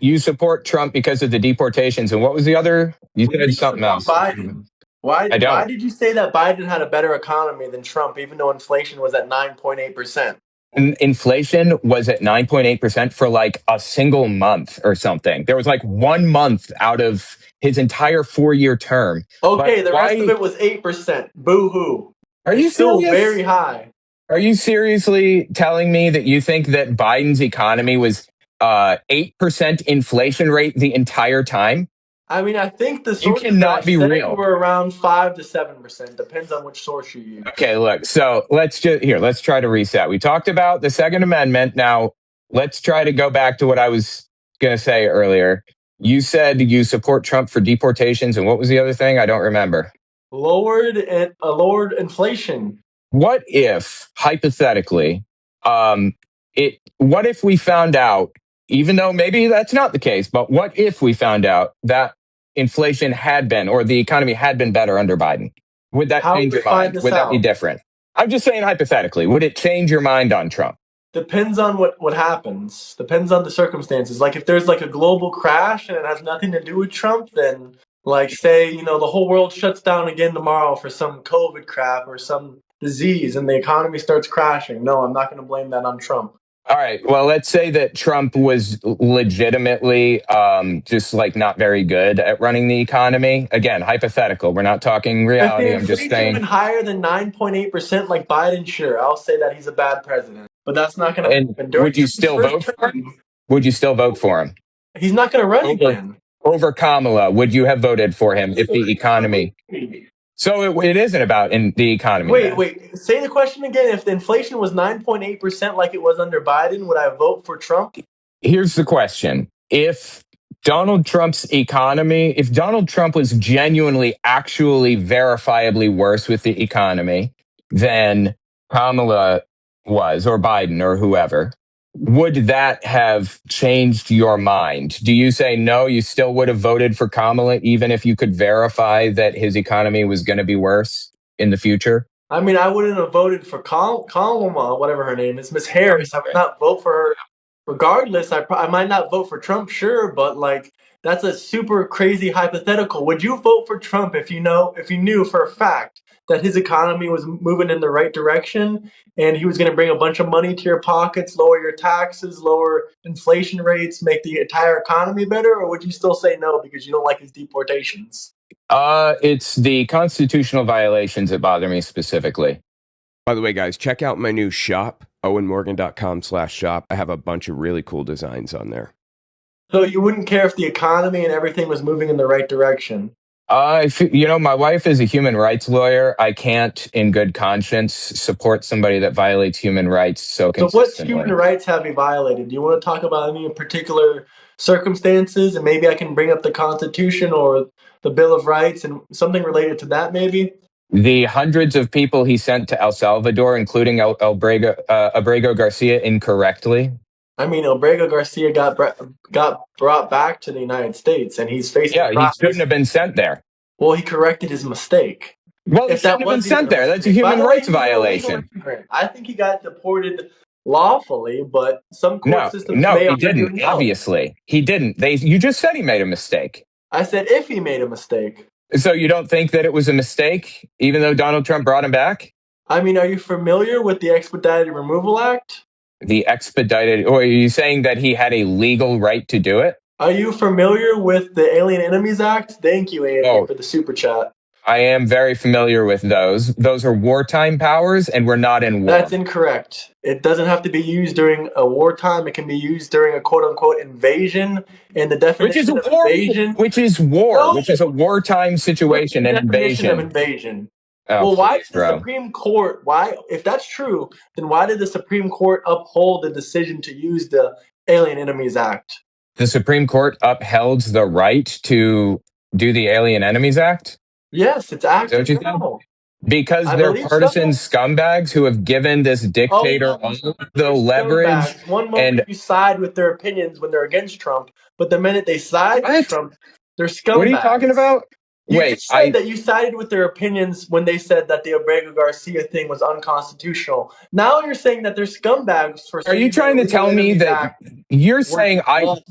you support Trump because of the deportations, and what was the other? You said something else. Biden. Why did you say that Biden had a better economy than Trump, even though inflation was at 9.8%? Inflation was at 9.8% for like a single month or something. There was like 1 month out of his entire 4-year term. Okay, the rest of it was 8%. Boo hoo. Are you still serious? Very high. Are you seriously telling me that you think that Biden's economy was 8% inflation rate the entire time? I mean, I think the You cannot be real. Were around 5 to 7%. Depends on which source you use. Okay, look. So let's try to reset. We talked about the Second Amendment. Now let's try to go back to what I was going to say earlier. You said you support Trump for deportations, and what was the other thing? I don't remember. Lowered inflation. What if, hypothetically, what if we found out, even though maybe that's not the case, but what if we found out that inflation had been, or the economy had been better under Biden? Would that change your mind? Would that be different? I'm just saying hypothetically, would it change your mind on Trump? Depends on what happens. Depends on the circumstances. Like if there's like a global crash and it has nothing to do with Trump, then like say, the whole world shuts down again tomorrow for some COVID crap or some disease and the economy starts crashing. No, I'm not going to blame that on Trump. All right. Well, let's say that Trump was legitimately just like not very good at running the economy. Again, hypothetical. We're not talking reality. I'm just saying. Even higher than 9.8% like Biden, sure, I'll say that he's a bad president. But that's not going to happen. Would you still vote for him? Would you still vote for him? He's not going to run again. Over Kamala, would you have voted for him if the economy? So it isn't about in the economy. Wait. Say the question again. If the inflation was 9.8% like it was under Biden, would I vote for Trump? Here's the question. If Donald Trump's economy, if Donald Trump was genuinely, actually, verifiably worse with the economy than Kamala was, or Biden, or whoever, would that have changed your mind? Do you say no, you still would have voted for Kamala even if you could verify that his economy was going to be worse in the future? I mean, I wouldn't have voted for Kamala, whatever her name is, Miss Harris. I would not vote for her. Regardless, I might not vote for Trump, sure, but like that's a super crazy hypothetical. Would you vote for Trump if you knew for a fact that his economy was moving in the right direction and he was going to bring a bunch of money to your pockets, lower your taxes, lower inflation rates, make the entire economy better? Or would you still say no because you don't like his deportations? It's the constitutional violations that bother me specifically. By the way, guys, check out my new shop, owenmorgan.com/shop. I have a bunch of really cool designs on there. So you wouldn't care if the economy and everything was moving in the right direction? My wife is a human rights lawyer. I can't, in good conscience, support somebody that violates human rights so consistently. So what human rights have you violated? Do you want to talk about any particular circumstances? And maybe I can bring up the Constitution or the Bill of Rights and something related to that, maybe? The hundreds of people he sent to El Salvador, including Abrego Garcia, incorrectly. I mean, Abrego Garcia got brought back to the United States, and he's facing. Yeah, he shouldn't have been sent there. Well, he corrected his mistake. Well, he shouldn't have been sent there. That's a human rights violation. I think he got deported lawfully, but some court systems. No, he didn't. Obviously, he didn't. You just said he made a mistake. I said if he made a mistake. So you don't think that it was a mistake, even though Donald Trump brought him back? I mean, are you familiar with the Expedited Removal Act? Or are you saying that he had a legal right to do it? Are you familiar with the Alien Enemies Act? Thank you, Alien, for the super chat. I am very familiar with those. Those are wartime powers, and we're not in war. That's incorrect. It doesn't have to be used during a wartime. It can be used during a quote-unquote invasion. And the definition of invasion... Which is war, which is a wartime situation and invasion. Of invasion. Oh, Well, why please, did the bro. Supreme Court? Why, if that's true, then why did the Supreme Court uphold the decision to use the Alien Enemies Act? The Supreme Court upheld the right to do the Alien Enemies Act. Yes, it's Is that what active you said? now. Because I they're believe so. partisan scumbags who have given this Oh dictator no, all of they're the leverage. scumbags. One And moment you side with their opinions when they're against Trump, but the minute they side with what? Trump, they're What are you talking scumbags. about? You Wait, just said that you sided with their opinions when they said that the Abrego Garcia thing was unconstitutional. Now you're saying that they're scumbags for are you saying the trying to Illegal tell me Enemies that Act you're was saying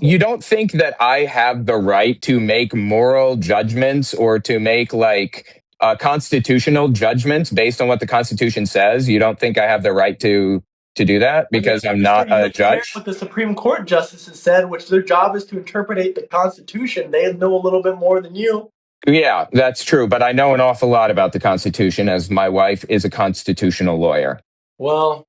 you lawful. don't think that I have the right to make moral judgments or to make like constitutional judgments based on what the Constitution says? You don't think I have the right to do that And then because I'm you not said you a don't care judge? what the Supreme Court justices said, which their job is to interpret the Constitution. They know a little bit more than you. Yeah, that's true, but I know an awful lot about the Constitution as my wife is a constitutional lawyer. Well,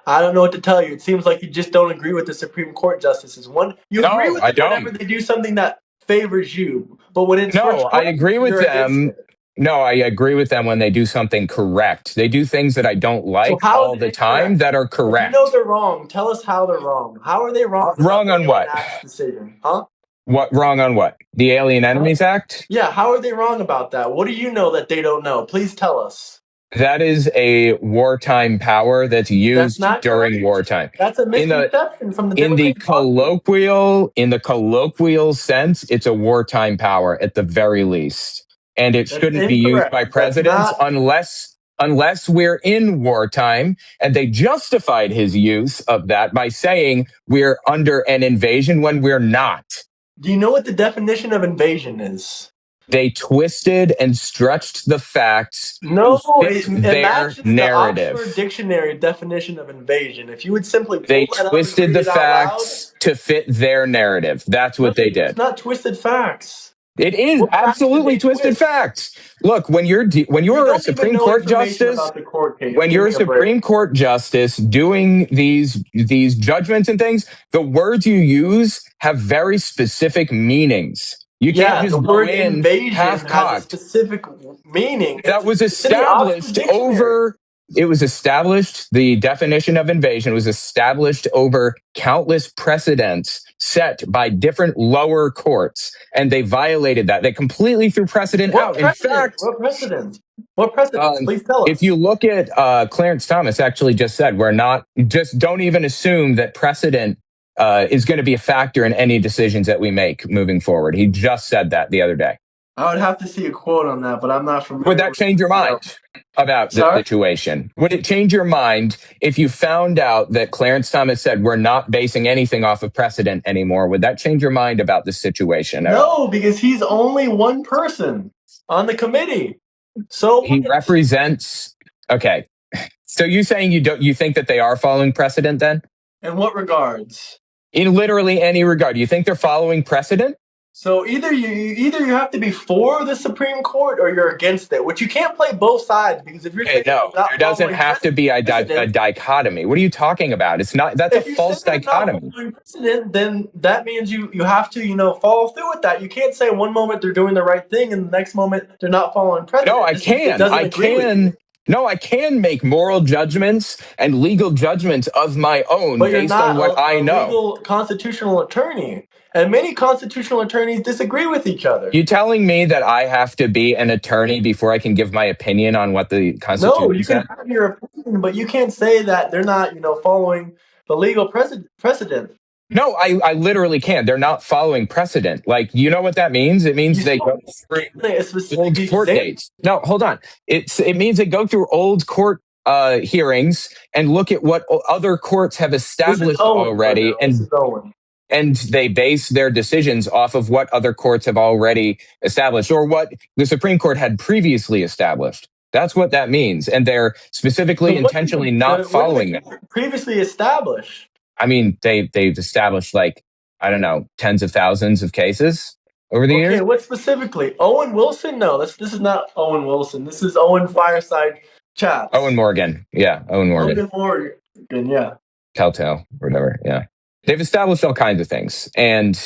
I don't know what to tell you. It seems like you just don't agree with the Supreme Court justices. You agree No, with I them whenever don't. they do something that favors you, but when it's for No, I Trump, agree with you're against them. it. No, I agree with them when they do something correct. They do things that I don't So like how is all it the time incorrect? that are If you know correct. they're wrong, tell us how they're wrong. How are they wrong about Wrong the on Alien what? Act's decision? Huh? What wrong on what? The Alien Huh? Enemies Act? Yeah, how are they wrong about that? What do you know that they don't know? Please tell us. That is a wartime power that's That's used not during correct. wartime. That's a In the misconception from the Democratic Party. in the colloquial sense, it's a wartime power at the very least. And it That's shouldn't be used by incorrect. That's presidents not. unless we're in wartime. And they justified his use of that by saying we're under an invasion when we're not. Do you know what the definition of invasion is? They twisted and stretched the facts to No, fit it their matches the Oxford narrative. Dictionary definition of invasion. If you would simply They pull that up and twisted read the it out loud, facts to fit their narrative. That's no, what they it's did. not twisted facts. It is What facts did absolutely they twisted twist? facts. Look, when You you're a don't even Supreme know Court information justice, about the court case. when Give you're a me a break. Supreme Court justice doing these judgments and things, the words you use have very specific meanings. You can't Yeah, the just go word in invasion half has a cocked. specific meaning. That was It's in the Oxford established Dictionary. over it was established the definition of invasion was established over countless precedents set by different lower courts, and they violated that. They completely threw precedent What out. In precedent? fact, What precedent? What precedent? Please tell if us. you look at Clarence Thomas actually just said we're not just don't even assume that precedent is going to be a factor in any decisions that we make moving forward. He just said that the other day. I would have to see a quote on that, but I'm not Would familiar that with. change your mind about the Sorry? situation? Would it change your mind if you found out that Clarence Thomas said we're not basing anything off of precedent anymore? Would that change your mind about the situation at all? No, because he's only one person on the committee. So He what? represents. Okay, so you saying you think that they are following precedent then? In what regards? In literally any regard, you think they're following precedent? So either you have to be for the Supreme Court or you're against it, which you can't play both sides because if you're Okay, saying no, they're not there doesn't following have to be a precedent, dichotomy. What are you talking about? It's not. That's a if you say false they're not dichotomy. following precedent, then that means you have to follow through with that. You can't say one moment they're doing the right thing and the next moment they're not following No, precedent I just because it can. doesn't agree with you. No, I can make moral judgments and legal judgments of my own But you're based on not what I a know. legal constitutional attorney, and many constitutional attorneys disagree with each other. You telling me that I have to be an attorney before I can give my opinion on what the No, Constitution you can says? have your opinion, but you can't say that they're not, following the legal precedent. No, I literally can. They're not following precedent. Like, you know what that means? It You means they still go through a specific old court example. dates. No, hold on. It means they go through old court hearings and look at what other courts have This is established Owen right already, now. This is Owen. and they base their decisions off of what other courts have already established or what the Supreme Court had previously established. That's what that means. And they're So specifically intentionally not what did following the that. court previously establish? I mean, they've established like, I don't know, tens of thousands of cases over the years. Okay, what specifically? Owen Wilson? No, this is not Owen Wilson. This is Owen Fireside Chats. Owen Morgan. Yeah, Owen Morgan. Owen Morgan, yeah. Telltale, whatever. Yeah. They've established all kinds of things. And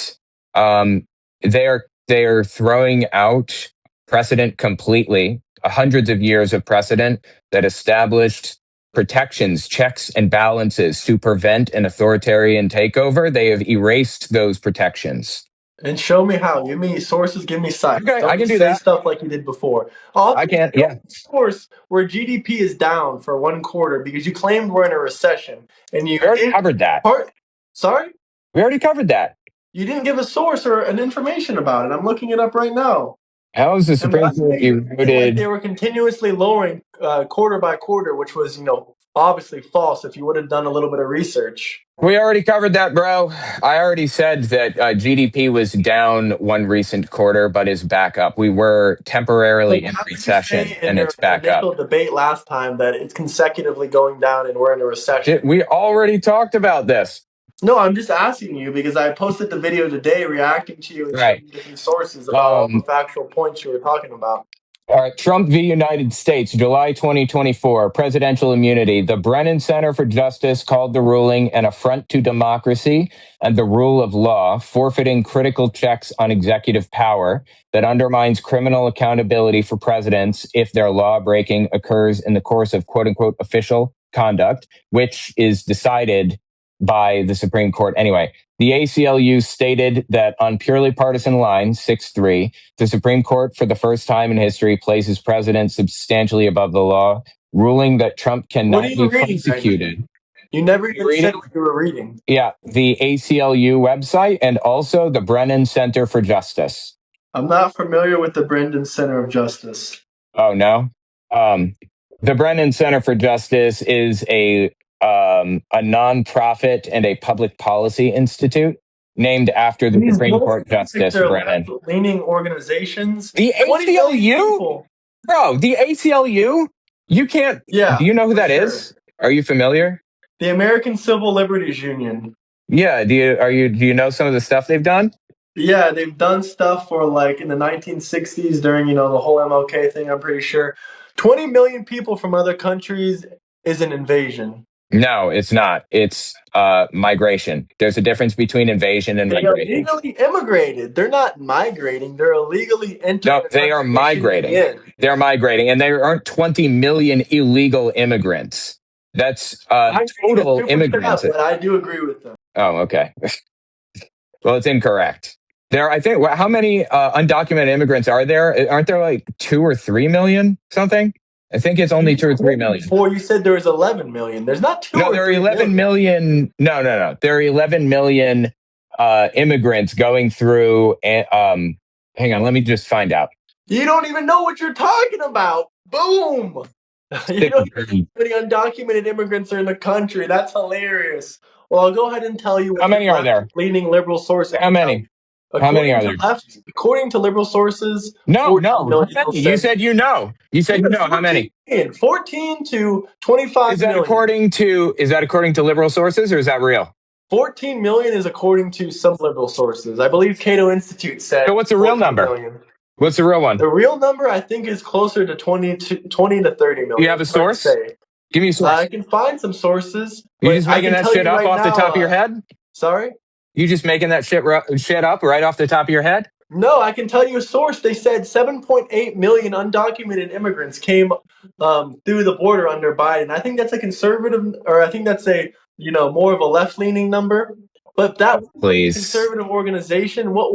they're throwing out precedent completely hundreds of years of precedent that established protections, checks, and balances to prevent an authoritarian takeover. They have erased those protections. And show me how. Give me sources. Give me sites. Okay, I Don't can do say that. stuff like you did before. Also, I can't. show Yeah, me a source where GDP is down for one quarter because you claimed we're in a recession and you we already didn't. covered that. Sorry, We already covered that. you didn't give a source or an information about it. I'm looking it up right now. How is the And Supreme last Court night you made it like they eroded? were continuously lowering quarter by quarter, which was, obviously false if you would have done a little bit of research. We already covered that, bro. I already said that GDP was down one recent quarter, but is back up. We were temporarily in How did you recession, say in and your it's back up. initial debate last time that it's consecutively going down and we're in a recession? We already talked about this. No, I'm just asking you because I posted the video today reacting to you and Right. showing different sources about all the factual points you were talking about. All right, Trump v. United States, July 2024, presidential immunity. The Brennan Center for Justice called the ruling an affront to democracy and the rule of law, forfeiting critical checks on executive power that undermines criminal accountability for presidents if their law breaking occurs in the course of quote unquote official conduct, which is decided by the Supreme Court anyway. The ACLU stated that on purely partisan lines, 6-3, the Supreme Court, for the first time in history, places presidents substantially above the law, ruling that Trump cannot be prosecuted. You never even said what you were reading. Yeah, the ACLU website and also the Brennan Center for Justice. I'm not familiar with the Brennan Center of Justice. Oh, no? The Brennan Center for Justice is a nonprofit and a public policy institute named after the Supreme Court Justice Brennan. Leaning organizations. The ACLU? Bro, the ACLU? You can't. Yeah. Do you know who that is? Are you familiar? The American Civil Liberties Union. Yeah. Do you know some of the stuff they've done? Yeah, they've done stuff for like in the 1960s during, the whole MLK thing, I'm pretty sure. 20 million people from other countries is an invasion. No, it's not. It's migration. There's a difference between invasion and migration. They're illegally immigrated. They're not migrating. They're illegally entering. No, they are migrating. They're migrating, and there aren't 20 million illegal immigrants. That's total immigrants. But I do agree with them. Oh, okay. Well, it's incorrect. I think, how many undocumented immigrants are there? Aren't there like 2 or 3 million something? I think it's only 2 or 3 million. Before you said there was 11 million. There's not 2 No, there are 11 million. No. There are 11 million immigrants going through. Hang on, let me just find out. You don't even know what you're talking about. Boom. You don't know how many undocumented immigrants are in the country. That's hilarious. Well, I'll go ahead and tell you. How many are there? Leaning liberal sources. How many? How many are there? According to liberal sources, no. You said you know. You said you know. How many? 14 to 25 is that million. According to liberal sources, or is that real? 14 million is according to some liberal sources. I believe Cato Institute said. So what's the real number? Million. What's the real one? The real number, I think, is closer to 20 to 30 million. You have a source? Give me a source. I can find some sources. You just making that shit up off the top of your head? Sorry? You just making that shit up right off the top of your head? No, I can tell you a source. They said 7.8 million undocumented immigrants came through the border under Biden. I think that's a conservative, or I think that's a more of a left-leaning number. But that conservative organization, what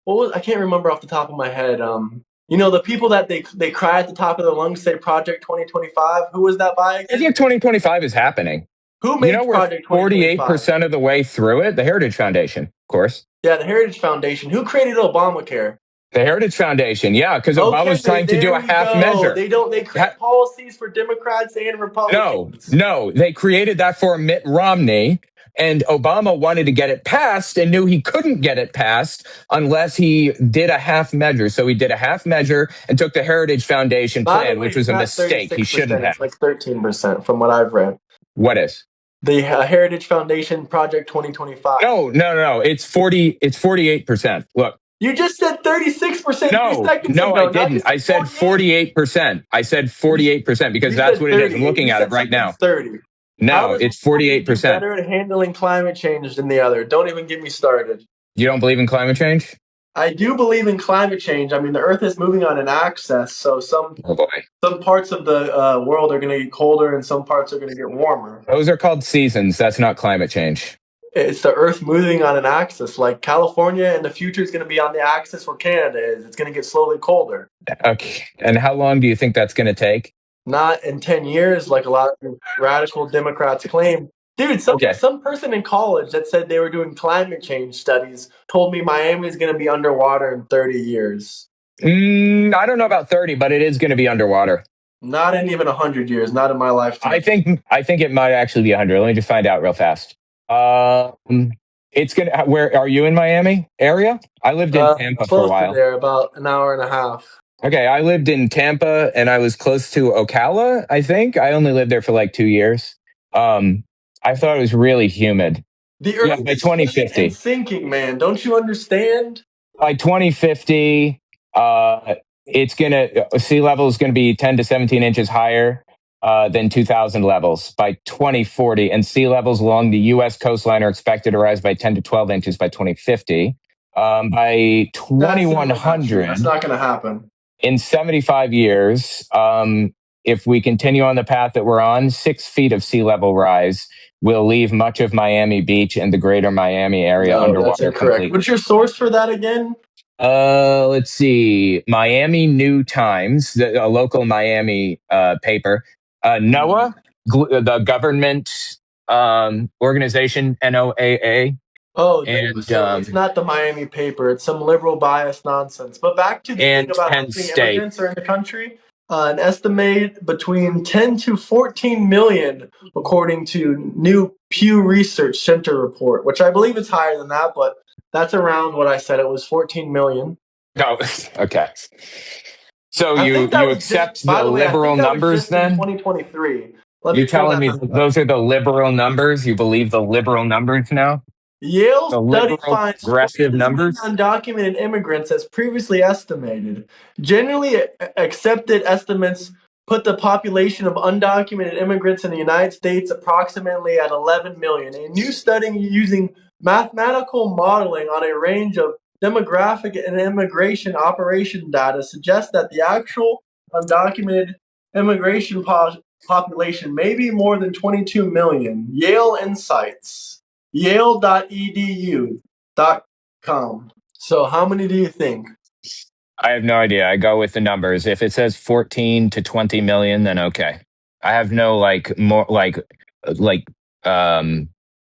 was, I can't remember off the top of my head. The people that they cry at the top of their lungs say Project 2025. Who was that by? I think 2025 is happening. Who made Project 48% of the way through it? The Heritage Foundation, of course. Yeah, the Heritage Foundation. Who created Obamacare? The Heritage Foundation, yeah, because Obama's trying to do a half measure. They create policies for Democrats and Republicans. No, they created that for Mitt Romney, and Obama wanted to get it passed and knew he couldn't get it passed unless he did a half measure. So he did a half measure and took the Heritage Foundation plan, which was a mistake. He shouldn't have. It's like 13% from what I've read. What is? The Heritage Foundation Project 2025. No. It's 48%. Look. You just said 36%. No, I didn't. I said 48%. I said 48% because that's what it is. I'm looking at it right now. 30. No, it's 48%. Better at handling climate change than the other. Don't even get me started. You don't believe in climate change? I do believe in climate change. I mean, the Earth is moving on an axis, so some Oh boy. parts of the world are going to get colder and some parts are going to get warmer. Those are called seasons. That's not climate change. It's the Earth moving on an axis. Like California in the future is going to be on the axis where Canada is. It's going to get slowly colder. Okay. And how long do you think that's going to take? Not in 10 years, like a lot of radical Democrats claim. Dude, Okay. some person in college that said they were doing climate change studies told me Miami is going to be underwater in 30 years. I don't know about 30, but it is going to be underwater. Not in even 100 years, not in my lifetime. I think it might actually be 100. Let me just find out real fast. It's going to, where are you in Miami area? I lived in Tampa for a while. There, about an hour and a half. Okay, I lived in Tampa and I was close to Ocala, I think. I only lived there for like 2 years. I thought it was really humid. The Earth by is 2050. sinking, man. Don't you understand? By 2050, sea level is gonna be 10 to 17 inches higher than 2000 levels by 2040, and sea levels along the U.S. coastline are expected to rise by 10 to 12 inches by 2050. By 2100, that's not going to happen. In 75 years, if we continue on the path that we're on, 6 feet of sea level rise will leave much of Miami Beach and the greater Miami area underwater. That's incorrect. Completely. What's your source for that again? Let's see. Miami New Times, a local Miami paper. NOAA, the government organization, NOAA. Oh, so it's not the Miami paper. It's some liberal bias nonsense. But back to the thing about how many immigrants are in the country. An estimate between 10 to 14 million, according to new Pew Research Center report, which I believe is higher than that, but that's around what I said. It was 14 million. Oh, okay. So you accept the liberal numbers then? 2023. You're telling me those are the liberal numbers? You believe the liberal numbers now? Yale study finds progressive numbers undocumented immigrants as previously estimated. Generally accepted estimates put the population of undocumented immigrants in the United States approximately at 11 million. A new study using mathematical modeling on a range of demographic and immigration operation data suggests that the actual undocumented immigration population may be more than 22 million. Yale Insights. Yale.edu.com. So how many do you think? I have no idea. I go with the numbers. If it says 14 to 20 million, then okay. I have no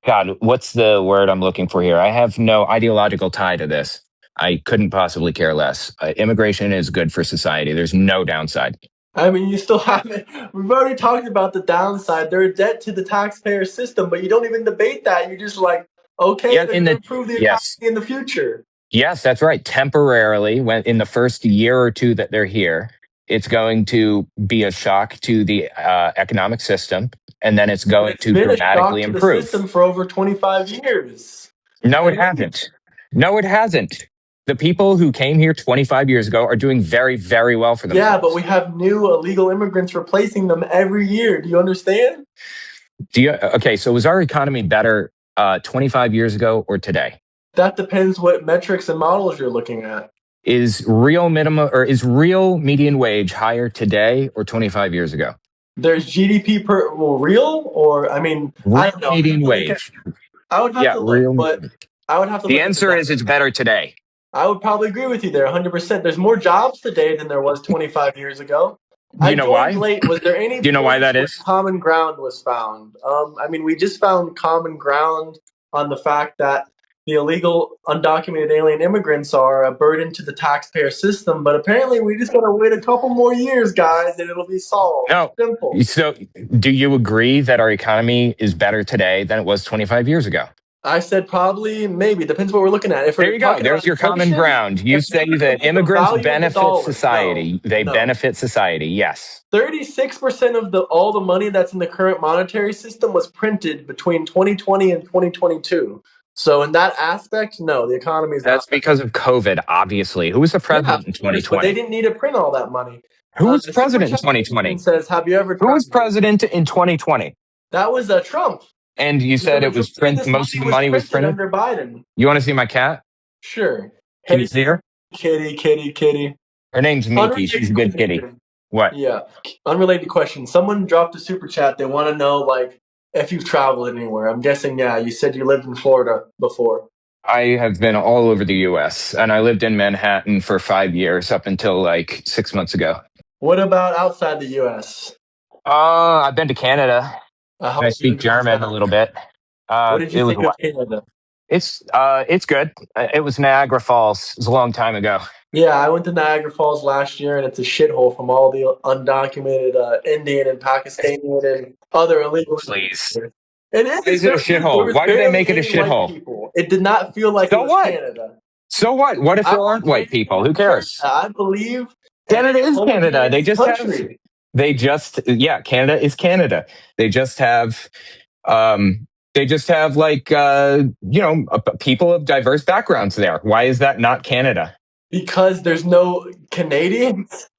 God, what's the word I'm looking for here? I have no ideological tie to this. I couldn't possibly care less. Immigration is good for society. There's no downside. I mean, you still haven't. We've already talked about the downside. They're a debt to the taxpayer system, but you don't even debate that. You're just like, okay, they're going to improve the economy in the future. Yes, that's right. Temporarily, when in the first year or two that they're here, it's going to be a shock to the economic system, and then it's going to dramatically improve. The system for over 25 years. No, it hasn't. No, it hasn't. The people who came here 25 years ago are doing very, very well for themselves. Yeah, but we have new illegal immigrants replacing them every year. Do you understand? Okay, so was our economy better 25 years ago or today? That depends what metrics and models you're looking at. Is real median wage higher today or 25 years ago? There's GDP per real, or I mean, I don't know. Median wage. I would have to look, but I would have to. The answer is it's better today. I would probably agree with you there, 100%. There's more jobs today than there was 25 years ago. Do you know why? Late. Was there any? Do you know why that is? Common ground was found. I mean, we just found common ground on the fact that the illegal undocumented alien immigrants are a burden to the taxpayer system, but apparently we just got to wait a couple more years, guys, and it'll be solved. No. Simple. So do you agree that our economy is better today than it was 25 years ago? I said probably, maybe. Depends what we're looking at. There you go. There's your common ground. You say that immigrants benefit society. They benefit society, yes. 36% of all the money that's in the current monetary system was printed between 2020 and 2022. So in that aspect, no, the economy is That's because of COVID, obviously. Who was the president in 2020? But they didn't need to print all that money. Who was president in 2020? Says, have you ever? Who was president in 2020? That was Trump. And you said it was print. Most of the money was printed under Biden. You want to see my cat? Sure. Can you see her? Kitty. Her name's Minky. She's a good kitty. What? Yeah. Unrelated question. Someone dropped a super chat. They want to know, like, if you've traveled anywhere. I'm guessing, yeah. You said you lived in Florida before. I have been all over the U.S., and I lived in Manhattan for 5 years up until like 6 months ago. What about outside the U.S.? I've been to Canada. How I was speak it? German a little bit. What did you It was think of Canada? it's good. It was Niagara Falls. It was a long time ago. Yeah, I went to Niagara Falls last year, and it's a shithole from all the undocumented Indian and Pakistani and other illegal. Please. It Why is it a shithole? Why do they make it a shithole? People. It did not feel like So it was what? Canada. So what? What if there aren't white people? Who cares? I believe Canada is Canada. They just country. Canada is Canada. They just have like people of diverse backgrounds there. Why is that not Canada? Because there's no Canadians.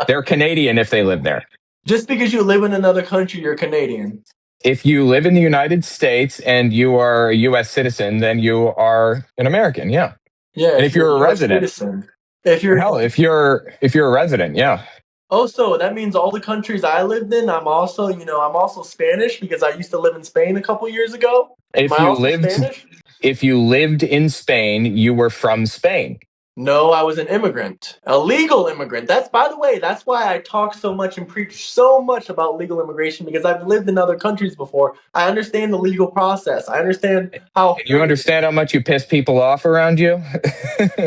They're Canadian if they live there. Just because you live in another country, you're Canadian. If you live in the United States and you are a U.S. citizen, then you are an American. Yeah. Yeah. And if you're a resident, citizen. If you're a resident, yeah. Oh, so that means all the countries I lived in, I'm also Spanish because I used to live in Spain a couple years ago. If you lived in Spain, you were from Spain. No, I was an immigrant, a legal immigrant. By the way, that's why I talk so much and preach so much about legal immigration, because I've lived in other countries before. I understand the legal process. I understand how. And you understand how much you piss people off around you?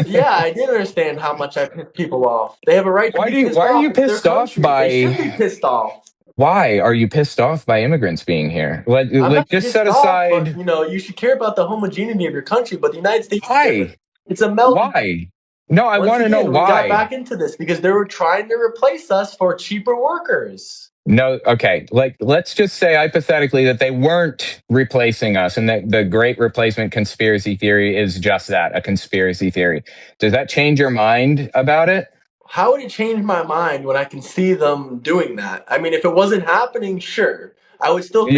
Yeah, I did understand how much I piss people off. They have a right to be pissed off. Why are you pissed off by? They should be pissed off. Why are you pissed off by immigrants being here? Like just set aside. But, you should care about the homogeneity of your country. But the United States. Why? It's a melting. Why? No, I want to know why. We got back into this because they were trying to replace us for cheaper workers. No, okay. Let's just say hypothetically that they weren't replacing us, and that the Great Replacement conspiracy theory is just that, a conspiracy theory. Does that change your mind about it? How would it change my mind when I can see them doing that? I mean, if it wasn't happening, sure, I would still.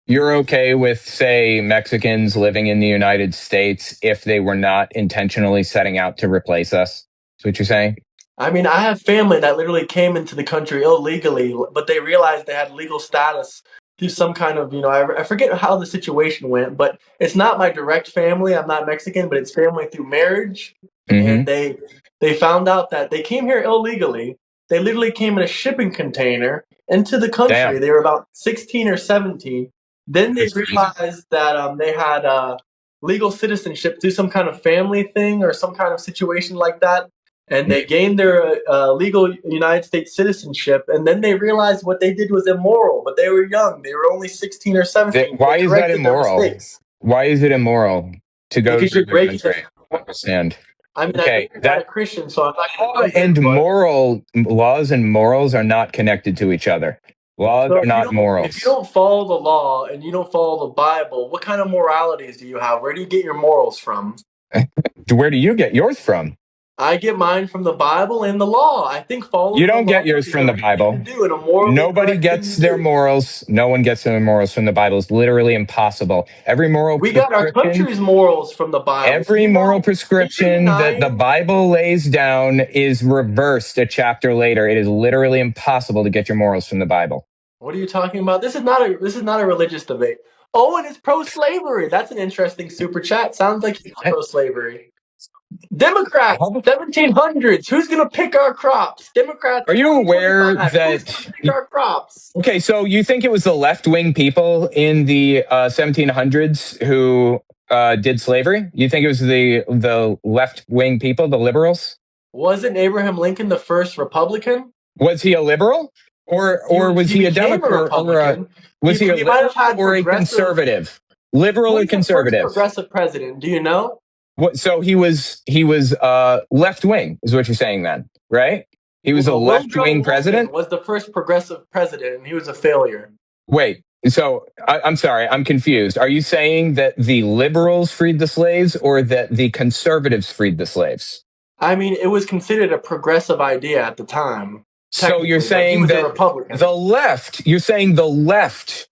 You're okay with, say, Mexicans living in the United States if they were not intentionally setting out to replace us? That's what you're saying? I mean, I have family that literally came into the country illegally, but they realized they had legal status through some kind of, I forget how the situation went, but it's not my direct family. I'm not Mexican, but it's family through marriage. Mm-hmm. And they found out that they came here illegally. They literally came in a shipping container into the country. Damn. They were about 16 or 17. Then they realized that they had legal citizenship through some kind of family thing or some kind of situation like that. And they gained their legal United States citizenship. And then they realized what they did was immoral. But they were young. They were only 16 or 17. Why is that immoral? Why is it immoral to go to the country? I understand. I mean, okay, I'm not a Christian, so I'm not. Laws and morals are not connected to each other. Laws are not morals. If you don't follow the law and you don't follow the Bible, what kind of moralities do you have? Where do you get your morals from? Where do you get yours from? I get mine from the Bible and the law. I think following. You don't get yours from the Bible. Nobody gets their morals. No one gets their morals from the Bible. It's literally impossible. Every moral. We got our country's morals from the Bible. Every moral prescription that the Bible lays down is reversed a chapter later. It is literally impossible to get your morals from the Bible. What are you talking about? This is not a religious debate. Oh, and it's pro-slavery. That's an interesting super chat. Sounds like he's pro-slavery. Democrats, 1700s. Who's going to pick our crops? Democrats. Are you aware that pick our crops? Okay, so you think it was the left-wing people in the 1700s who did slavery? You think it was the left-wing people, the liberals? Wasn't Abraham Lincoln the first Republican? Was he a liberal, or was he a Democrat, or was he a liberal or a conservative? Liberal or conservative? Progressive president. Do you know? So he was left wing, is what you're saying then, right? He was a left wing president. Was the first progressive president, and he was a failure. Wait, so I'm sorry, I'm confused. Are you saying that the liberals freed the slaves, or that the conservatives freed the slaves? I mean, it was considered a progressive idea at the time. So you're saying that the left? You're saying the left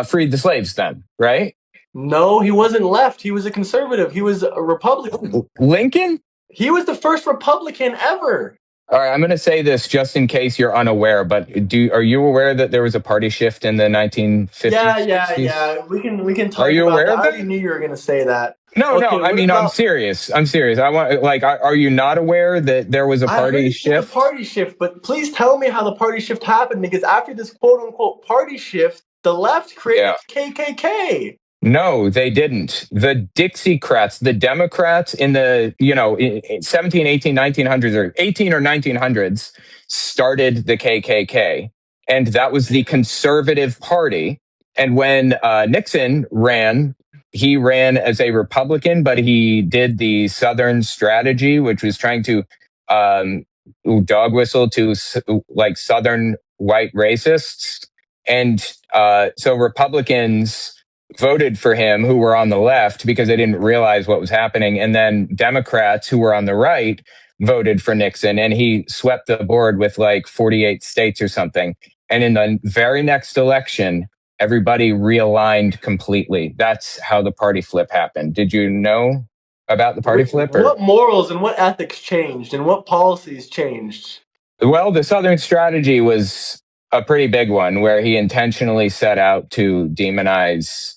freed the slaves, then, right? No, he wasn't left. He was a conservative. He was a Republican. Lincoln? He was the first Republican ever. All right, I'm going to say this just in case you're unaware, but are you aware that there was a party shift in the 1950s? Yeah. We can talk Are you about aware that. of I already that? knew you were gonna say that. No, Okay, I what mean, I'm about? serious. I'm serious. I want, like, are you not aware that there was a I heard party you said the shift? party shift, but please tell me how the party shift happened, because after this quote unquote party shift, the left created Yeah. KKK. No, they didn't. The Dixiecrats, the Democrats in the, in 17, 18, 1900s or 18 or 1900s started the KKK. And that was the conservative party. And when Nixon ran, he ran as a Republican, but he did the Southern strategy, which was trying to um, dog whistle to like Southern white racists. And so Republicans voted for him who were on the left because they didn't realize what was happening. And then Democrats who were on the right voted for Nixon, and he swept the board with like 48 states or something. And in the very next election, everybody realigned completely. That's how the party flip happened. Did you know about the party flip? What morals and what ethics changed and what policies changed? Well, the Southern strategy was a pretty big one where he intentionally set out to demonize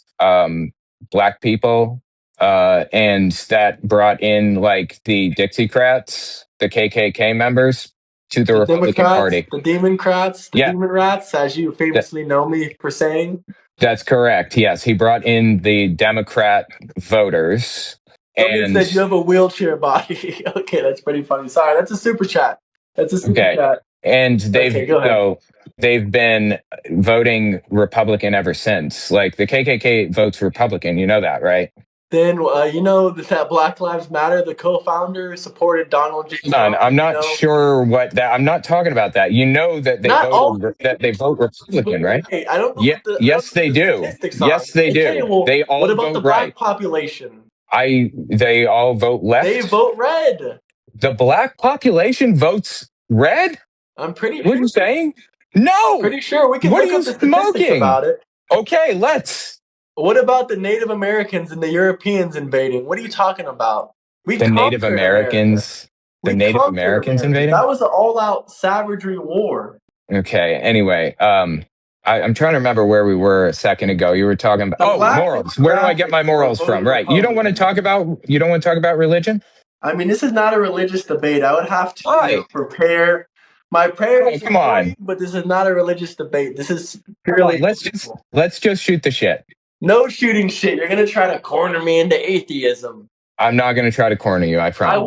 black people. And that brought in like the Dixiecrats, the KKK members to the Republican Democrats, Party. the Democrats, the Demon Rats, as you famously know me for saying. That's correct. Yes, he brought in the Democrat voters. Somebody said you have a wheelchair body. Okay, that's pretty funny. Sorry, that's a super chat. That's a super chat. And they've been voting Republican ever since. Like the KKK votes Republican. You know that, right? Then you know that Black Lives Matter, the co-founder, supported Donald J. Trump. I'm not sure what that. I'm not talking about that. You know that they vote Republican, right? I don't know. Yes, they do. Yes, they do. Well, they all what about vote the black right. population? They all vote left. They vote red. The black population votes red? I'm pretty sure. What are you saying? No. Pretty sure. We can look up the statistics about it. Okay, let's. What about the Native Americans and the Europeans invading? What are you talking about? The Native Americans invading? That was an all-out savagery war. Okay. Anyway, I'm trying to remember where we were a second ago. You were talking about morals. Where do I get my morals from? Right. You don't want to talk about religion? I mean, this is not a religious debate. I would have to prepare my prayers. Come on, but this is not a religious debate. This is purely. Let's just shoot the shit. No shooting shit. You're gonna try to corner me into atheism. I'm not gonna try to corner you. I promise. I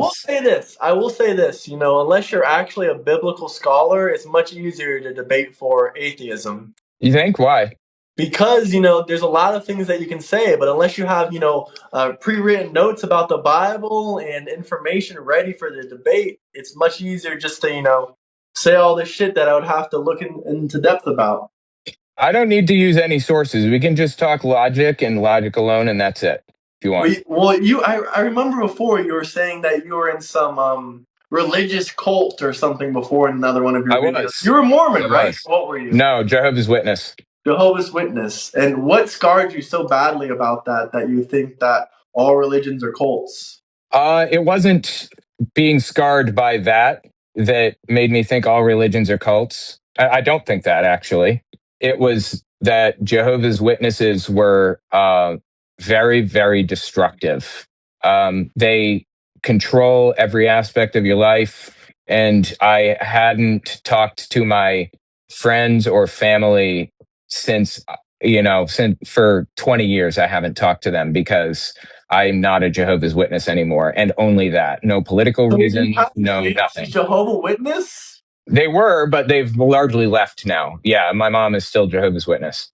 will say this. You know, unless you're actually a biblical scholar, it's much easier to debate for atheism. You think? Why? Because, you know, there's a lot of things that you can say, but unless you have, pre-written notes about the Bible and information ready for the debate, it's much easier just to, say all this shit that I would have to look into depth about. I don't need to use any sources. We can just talk logic and logic alone, and that's it. If you want. I remember before you were saying that you were in some religious cult or something before in another one of your videos. You were Mormon, right? What were you? No, Jehovah's Witness. Jehovah's Witness. And what scarred you so badly about that you think that all religions are cults? It wasn't being scarred by that made me think all religions are cults. I don't think that, actually. It was that Jehovah's Witnesses were very, very destructive. They control every aspect of your life. And I hadn't talked to my friends or family since for 20 years. I haven't talked to them because I'm not a Jehovah's Witness anymore. And only that. No political reason, no nothing. Jehovah's Witness? They were, but they've largely left now. Yeah, my mom is still Jehovah's Witness.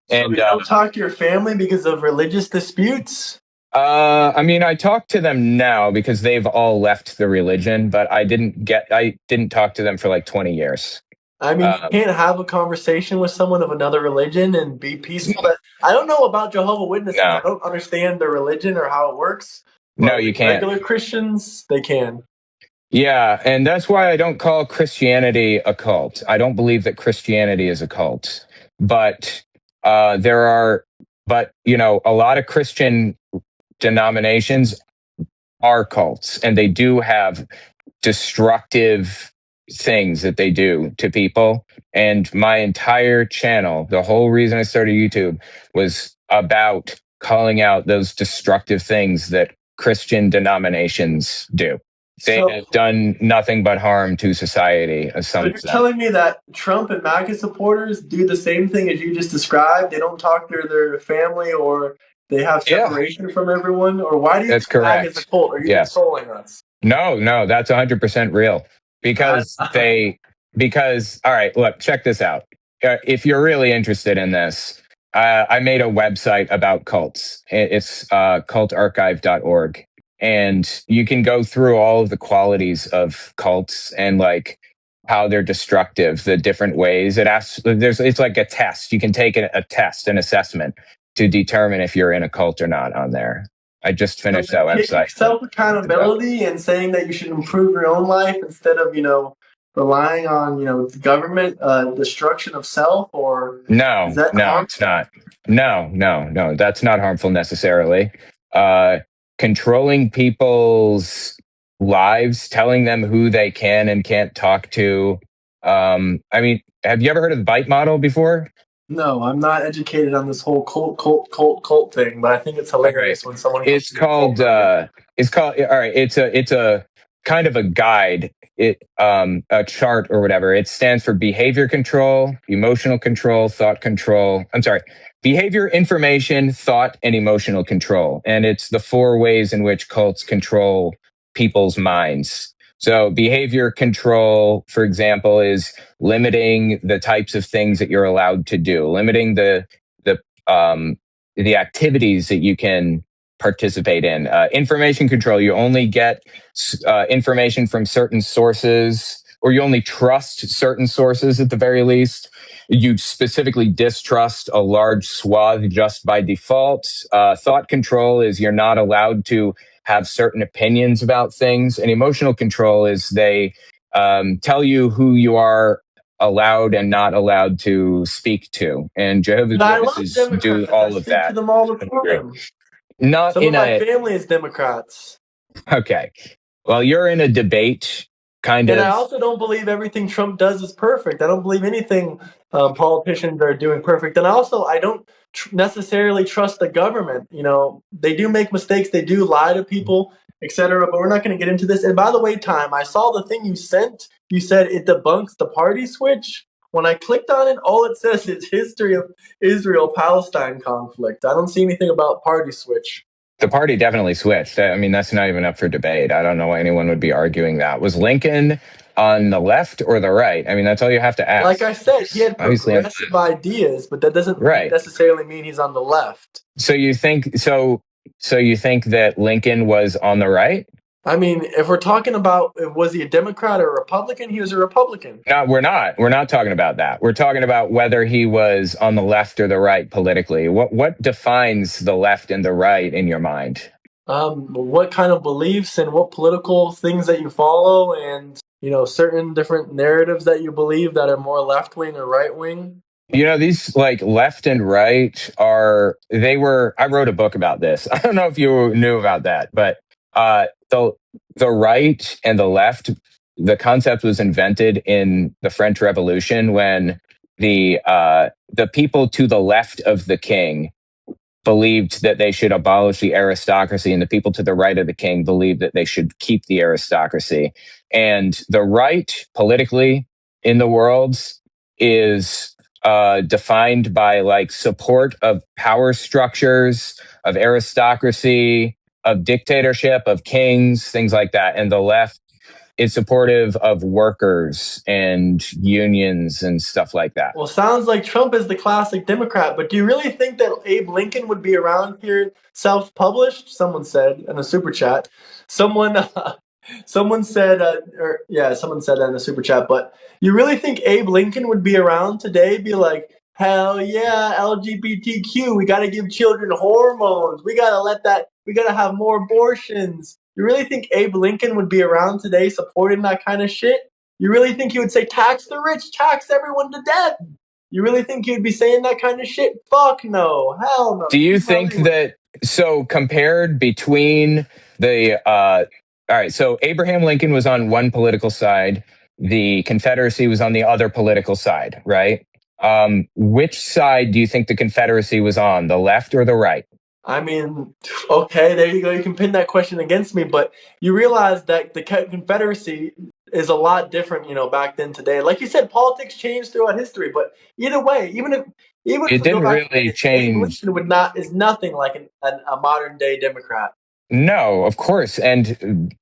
And you don't talk to your family because of religious disputes? I mean, I talk to them now because they've all left the religion, but I didn't talk to them for like 20 years. I mean, you can't have a conversation with someone of another religion and be peaceful. But I don't know about Jehovah's Witnesses. No. I don't understand their religion or how it works. No, you can't. Regular Christians, they can. Yeah, and that's why I don't call Christianity a cult. I don't believe that Christianity is a cult. But there are But, a lot of Christian denominations are cults, and they do have destructive things that they do to people. And my entire channel, the whole reason I started YouTube, was about calling out those destructive things that Christian denominations do. They So, have done nothing but harm to society, so some you're of them. telling me that Trump and MAGA supporters do the same thing as you just described? They don't talk to their family, or they have Yeah, separation from everyone? Or why do you that's think MAGA is a correct. cult? Are you just Yes. trolling us? No, that's 100% real. I, Because all right, look, check this out. If you're really interested in this, I made a website about cults. It's cultarchive.org. And you can go through all of the qualities of cults and like how they're destructive, the different ways. It's like a test. You can take a test, an assessment to determine if you're in a cult or not on there. I just So finished that taking website. self accountability and saying that you should improve your own life instead of relying on the government destruction of self, or is No, that it's harmful? not. No, that's not harmful necessarily. Uh, Controlling people's lives, telling them who they can and can't talk to. I mean, have you ever heard of the bite model before? No, I'm not educated on this whole cult thing, but I think it's All right. hilarious when someone comes It's to a cult called nugget. all right, it's a kind of a guide, a chart or whatever. It stands for behavior control, emotional control, thought control. I'm sorry. Behavior, information, thought, and emotional control. And it's the four ways in which cults control people's minds. So behavior control, for example, is limiting the types of things that you're allowed to do, limiting the um the activities that you can participate in. Information control, you only get information from certain sources, or you only trust certain sources at the very least. You specifically distrust a large swath just by default. Thought control is you're not allowed to have certain opinions about things. And emotional control is they tell you who you are allowed and not allowed to speak to. And Jehovah's But I love Witnesses do Democrats. I all of speak to that. them all the I agree. time. Not Some of in my a, family is Democrats. okay. Well, you're in a debate kind And I of. also don't believe everything Trump does is perfect. I don't believe anything politicians are doing perfect. And also, I don't necessarily trust the government. They do make mistakes. They do lie to people, etc. But we're not going to get into this. And by the way, Time, I saw the thing you sent. You said it debunks the party switch. When I clicked on it, all it says is history of Israel-Palestine conflict. I don't see anything about party switch. The party definitely switched. I mean, that's not even up for debate. I don't know why anyone would be arguing that. Was Lincoln on the left or the right? I mean, that's all you have to Like ask. I said, he had Obviously, on the progressive left. ideas, but that doesn't Right. necessarily mean he's on the left. So you think so? So you think that Lincoln was on the right? I mean, if we're talking about was he a Democrat or a Republican, he was a Republican. No, we're not. We're not talking about that. We're talking about whether he was on the left or the right politically. What defines the left and the right in your mind? What kind of beliefs and what political things that you follow, and certain different narratives that you believe that are more left wing or right wing. These like left and right I wrote a book about this. I don't know if you knew about that, but the right and the left, the concept was invented in the French Revolution when the people to the left of the king believed that they should abolish the aristocracy, and the people to the right of the king believed that they should keep the aristocracy. And the right politically in the world is defined by like support of power structures, of aristocracy, of dictatorship, of kings, things like that. And the left is supportive of workers and unions and stuff like that. Well, sounds like Trump is the classic Democrat, but do you really think that Abe Lincoln would be around here self-published? Someone said in a super chat. Someone, someone said, someone said that in the super chat. But you really think Abe Lincoln would be around today? Be like, hell yeah, LGBTQ. We got to give children hormones. We got to let that. We got to have more abortions. You really think Abe Lincoln would be around today supporting that kind of shit? You really think he would say tax the rich, tax everyone to death? You really think he'd be saying that kind of shit? Fuck no. Hell no. Do you think that, so compared between the, all right, so Abraham Lincoln was on one political side, the Confederacy was on the other political side, right? Which side do you think the Confederacy was on, the left or the right? I mean, okay, there you go. You can pin that question against me, but you realize that the Confederacy is a lot different, back then today. Like you said, politics changed throughout history, but either way, even if It we go didn't back really to Abe change. Lincoln is nothing like a modern day Democrat. No, of course. And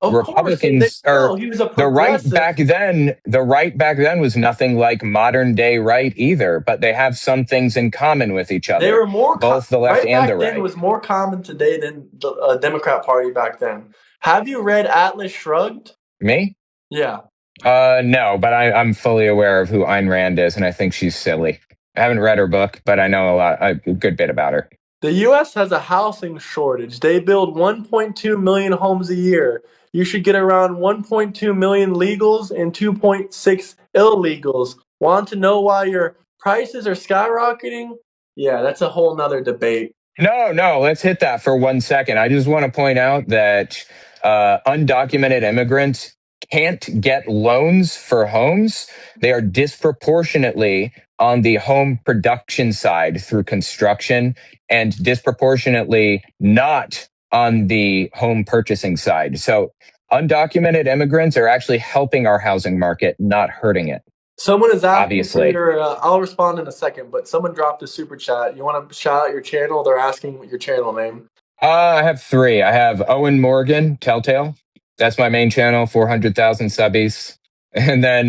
Of course, Republicans no, are he was a the right progressive. back then. The right back then was nothing like modern day right either, but they have some things in common with each other. They were more both the left right and back the then right. was more common today than the Democrat Party back then. Have you read Atlas Shrugged? Me? Yeah. No, but I'm fully aware of who Ayn Rand is, and I think she's silly. I haven't read her book, but I know a good bit about her. The U.S. has a housing shortage. They build 1.2 million homes a year. You should get around 1.2 million legals and 2.6 illegals. Want to know why your prices are skyrocketing? Yeah, that's a whole nother debate. No, let's hit that for 1 second. I just want to point out that undocumented immigrants can't get loans for homes. They are disproportionately on the home production side through construction and disproportionately not on the home purchasing side. So undocumented immigrants are actually helping our housing market, not hurting it. Someone is asking Obviously. for your. I'll respond in a second, but someone dropped a super chat. You want to shout out your channel? They're asking your channel name. I have three. I have Owen Morgan, Telltale. That's my main channel, 400,000 subbies. And then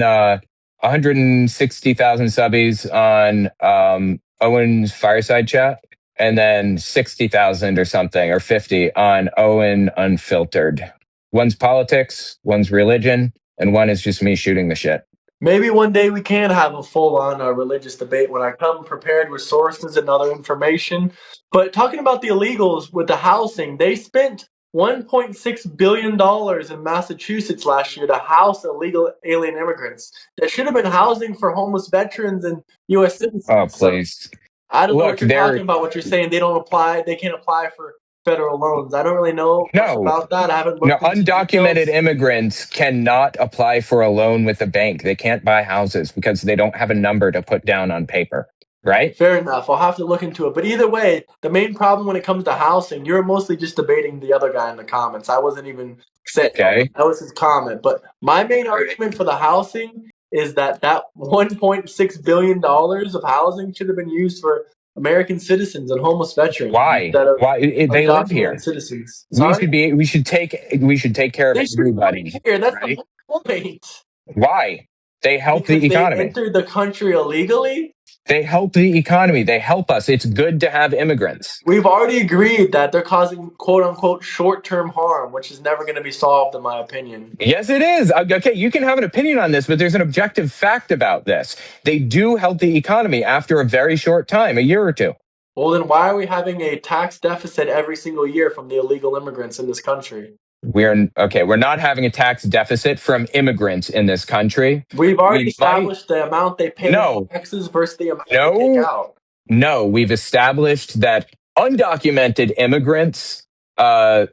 160,000 subbies on Owen's Fireside Chat. And then 60,000 or something, or 50 on Owen Unfiltered. One's politics, one's religion, and one is just me shooting the shit. Maybe one day we can have a full-on religious debate when I come prepared with sources and other information. But talking about the illegals with the housing, they spent $1.6 billion in Massachusetts last year to house illegal alien immigrants. There should have been housing for homeless veterans and U.S. citizens. Oh, please. So, I don't know what you're talking about, what you're saying. They can't apply for federal loans. I don't really know much about that. I haven't looked into undocumented details. immigrants cannot apply for a loan with a bank. They can't buy houses because they don't have a number to put down on paper, right? Fair enough. I'll have to look into it. But either way, the main problem when it comes to housing, you're mostly just debating the other guy in the comments. I wasn't even saying that was his comment. But my main argument for the housing is that $1.6 billion of housing should have been used for American citizens and homeless veterans. Why? They live here. Citizens. We should take care of everybody. Here. That's the whole point. Why? They help the economy. They entered the country illegally. They help the economy. They help us. It's good to have immigrants. We've already agreed that they're causing quote unquote short-term harm, which is never going to be solved, in my opinion. Yes, it is. Okay, you can have an opinion on this, but there's an objective fact about this. They do help the economy after a very short time, a year or two. Well, then why are we having a tax deficit every single year from the illegal immigrants in this country? We're not having a tax deficit from immigrants in this country. We've already established the amount they pay in taxes versus the amount they take out. No, we've established that undocumented immigrants,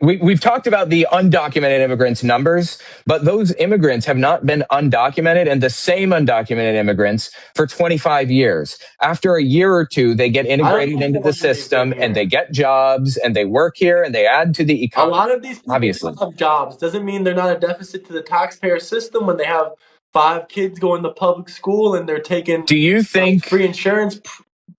we've talked about the undocumented immigrants numbers, but those immigrants have not been undocumented, and the same undocumented immigrants for 25 years. After a year or two, they get integrated into the system and they get jobs and they work here and they add to the economy. A lot of these people have jobs. Doesn't mean they're not a deficit to the taxpayer system when they have 5 kids going to public school and they're taking free insurance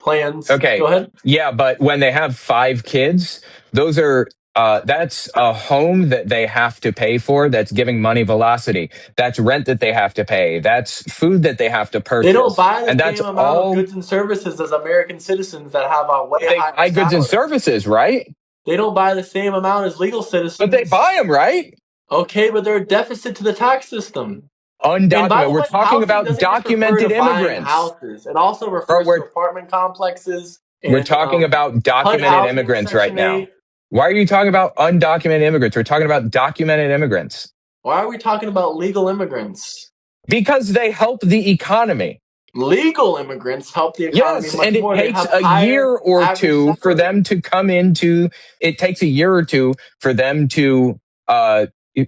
plans. Okay. Go ahead. Yeah, but when they have 5 kids, those are that's a home that they have to pay for. That's giving money velocity. That's rent that they have to pay. That's food that they have to purchase. They don't buy the same amount of goods and services as American citizens that have a way higher salary. Goods and services, right? They don't buy the same amount as legal citizens. But they buy them, right? Okay, but they're a deficit to the tax system. Undocumented. We're talking about documented immigrants. Houses. It also refers to apartment complexes. We're talking about documented immigrants right now. Why are you talking about undocumented immigrants? We're talking about documented immigrants. Why are we talking about legal immigrants? Because they help the economy. Legal immigrants help the economy Yes, much and it more. They takes have a year higher or average two for salary. them to come into. It takes a year or two for them to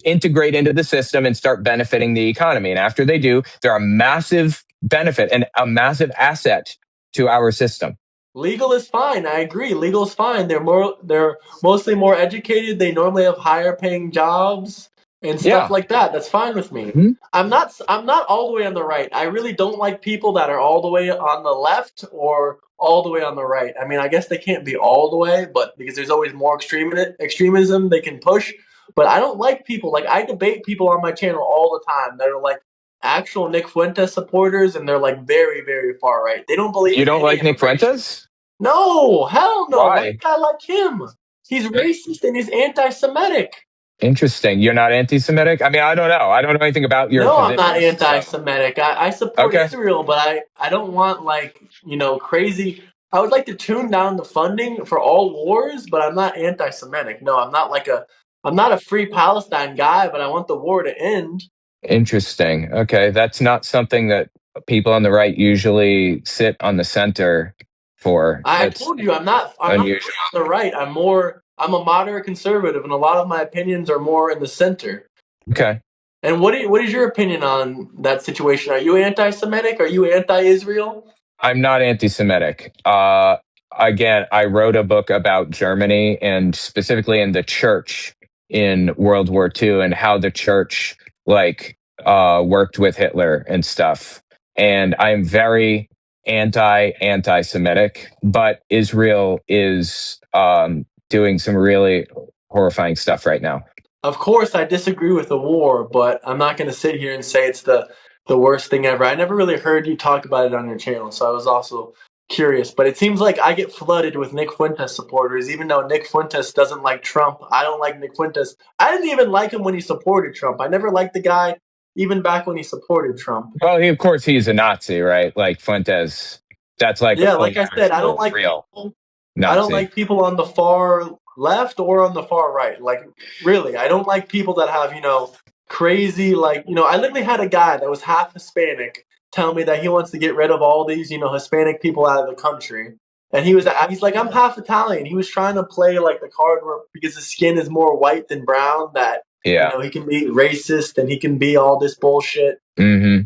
integrate into the system and start benefiting the economy. And after they do, they're a massive benefit and a massive asset to our system. Legal is fine. I agree. Legal is fine. They're mostly more educated. They normally have higher paying jobs and stuff Yeah. like that. That's fine with me. Mhm. I'm not all the way on the right. I really don't like people that are all the way on the left or all the way on the right. I mean, I guess they can't be all the way, but because there's always more extremism they can push. But I don't like people like I debate people on my channel all the time that are like actual Nick Fuentes supporters, and they're like very, very far right. They don't believe You in don't any like Nick immigration. Fuentes? No, hell no. Why Why? would I like him? He's racist and he's anti-Semitic. Interesting. You're not anti-Semitic? I mean, I don't know. I don't know anything about your No, I'm not positions. So, anti-Semitic. I support okay. Israel, but I don't want like crazy. I would like to tune down the funding for all wars, but I'm not anti-Semitic. No, I'm not a free Palestine guy, but I want the war to end. Interesting. Okay. That's not something that people on the right usually sit on the center for. I That's told you I'm not unusual. on the right. I'm a moderate conservative, and a lot of my opinions are more in the center. Okay. And what is your opinion on that situation? Are you anti-Semitic? Are you anti-Israel? I'm not anti-Semitic. Again, I wrote a book about Germany and specifically in the church in World War II and how the church worked with Hitler and stuff. And I'm very anti-Semitic, but Israel is doing some really horrifying stuff right now. Of course, I disagree with the war, but I'm not going to sit here and say it's the worst thing ever. I never really heard you talk about it on your channel, so I was also curious. But it seems like I get flooded with Nick Fuentes supporters, even though Nick Fuentes doesn't like Trump. I don't like Nick Fuentes. I didn't even like him when he supported Trump. I never liked the guy, even back when he supported Trump. Well, of course, he's a Nazi, right? Like Fuentes. That's like a Yeah, full like I said, I don't actual like real people. I don't Nazi. like people on the far left or on the far right. Like, really, I don't like people that have, crazy, I literally had a guy that was half Hispanic tell me that he wants to get rid of all these, Hispanic people out of the country. And he's like, I'm half Italian. He was trying to play like the card where, because his skin is more white than brown, that, Yeah. he can be racist and he can be all this bullshit. Mm-hmm.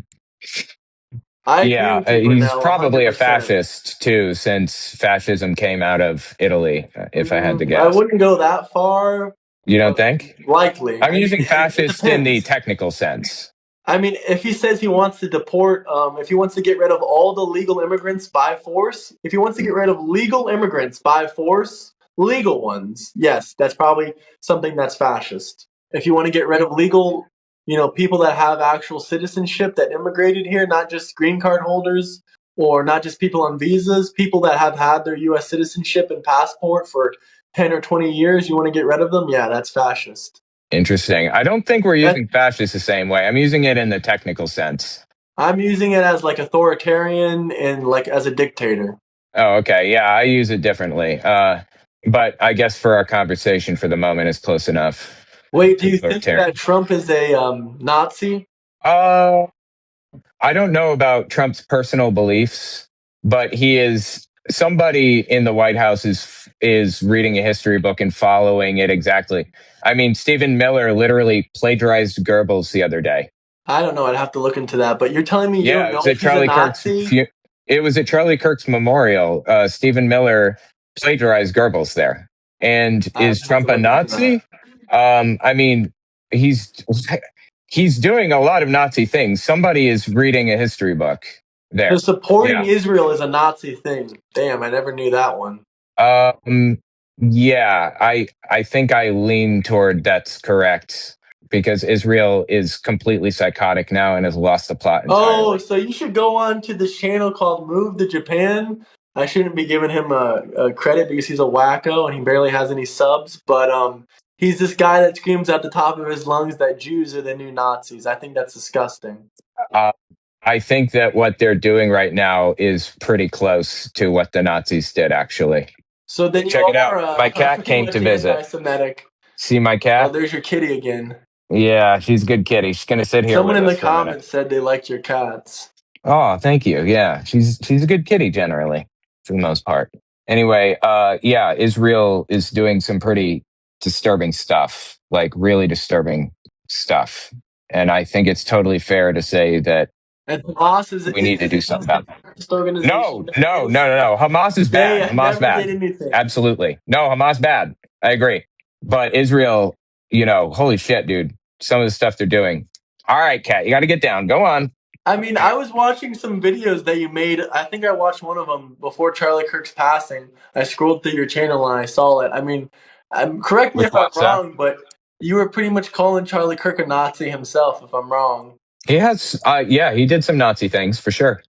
I agree Yeah, with you, he's Brunel, probably a 100%. fascist too, since fascism came out of Italy, if I had to I guess. wouldn't go that far, You don't but think? likely. I'm I mean, using it fascist in the depends. technical sense. I mean, if he says he wants to deport, if he wants to get rid of all the legal immigrants by force, if he wants to get rid of legal immigrants by force, legal ones, yes, that's probably something that's fascist. If you want to get rid of legal, people that have actual citizenship that immigrated here, not just green card holders or not just people on visas, people that have had their U.S. citizenship and passport for 10 or 20 years, you want to get rid of them? Yeah, that's fascist. Interesting. I don't think we're That, using fascist the same way. I'm using it in the technical sense. I'm using it as like authoritarian and like as a dictator. Oh, okay. Yeah, I use it differently. But I guess for our conversation for the moment is close enough. Wait, do you think Authoritarian. that Trump is a Nazi? Uh, I don't know about Trump's personal beliefs, but he is somebody in the White House is reading a history book and following it exactly. I mean, Stephen Miller literally plagiarized Goebbels the other day. I don't know. I'd have to look into that. But you're telling me you Yeah, don't know if he's a Nazi? It was at Charlie Kirk's memorial. Stephen Miller plagiarized Goebbels there. And I'd is have Trump to a look into that. Nazi? I mean, he's he's doing a lot of Nazi things. Somebody is reading a history book there. So supporting Yeah. Israel is a Nazi thing. Damn, I never knew that one. Yeah, I think I lean toward that's correct because Israel is completely psychotic now and has lost the plot entirely. Oh, so you should go on to this channel called Move to Japan. I shouldn't be giving him a credit because he's a wacko and he barely has any subs. But he's this guy that screams at the top of his lungs that Jews are the new Nazis. I think that's disgusting. I think that what they're doing right now is pretty close to what the Nazis did, actually. So then Check it out. My cat pretty came much to visit. anti-Semitic. See my Oh, cat? there's your kitty again. Yeah, she's a good kitty. She's going to sit here Someone with in us the for a minute. comments said they liked your cats. Oh, thank you. Yeah, she's a good kitty generally, for the most part. Anyway, yeah, Israel is doing some pretty disturbing stuff, like really disturbing stuff, and I think it's totally fair to say that And Hamas we need to is do the something most about it. terrorist organization No, there no, is. no, no, no. Hamas is They bad. Hamas never bad. did anything. Absolutely. No, Hamas bad. I agree. But Israel, holy shit, dude. Some of the stuff they're doing. All right, Kat, you got to get down. Go on. I mean, I was watching some videos that you made. I think I watched one of them before Charlie Kirk's passing. I scrolled through your channel and I saw it. I mean, correct me Which if I'm one, sir? wrong, but you were pretty much calling Charlie Kirk a Nazi himself, if I'm wrong. He has, yeah, he did some Nazi things for sure.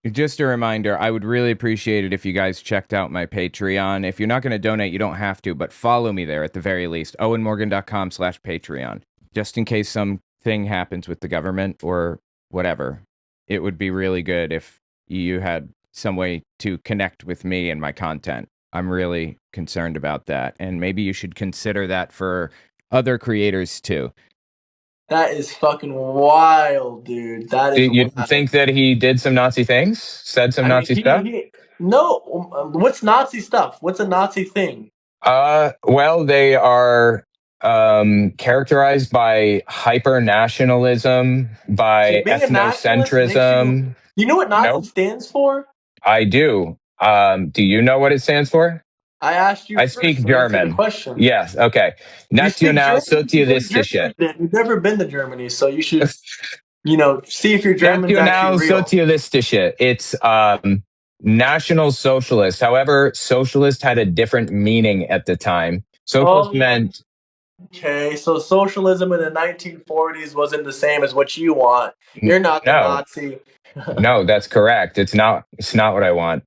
Just a reminder, I would really appreciate it if you guys checked out my Patreon. If you're not going to donate, you don't have to, but follow me there at the very least. owenmorgan.com/Patreon. Just in case something happens with the government or whatever. It would be really good if you had some way to connect with me and my content. I'm really concerned about that. And maybe you should consider that for other creators too. That is fucking wild, dude. That is You wild. think that he did some Nazi things? Said some Nazi stuff? No, what's Nazi stuff? What's a Nazi thing? Well, they are characterized by hyper nationalism, by So being a nationalist makes ethnocentrism. you know what Nazi Nope. stands for? I do. Do you know what it stands for? I asked you I first, speak so answer German. the question. Yes, okay. You speak German? Nationalsozialistische. You've never been to Germany, so you should, see if your German's actually real. Nationalsozialistische. It's National Socialist. However, socialist had a different meaning at the time. Socialist meant. Okay, so socialism in the 1940s wasn't the same as what you want. You're not the Nazi. No, that's correct. It's not what I want.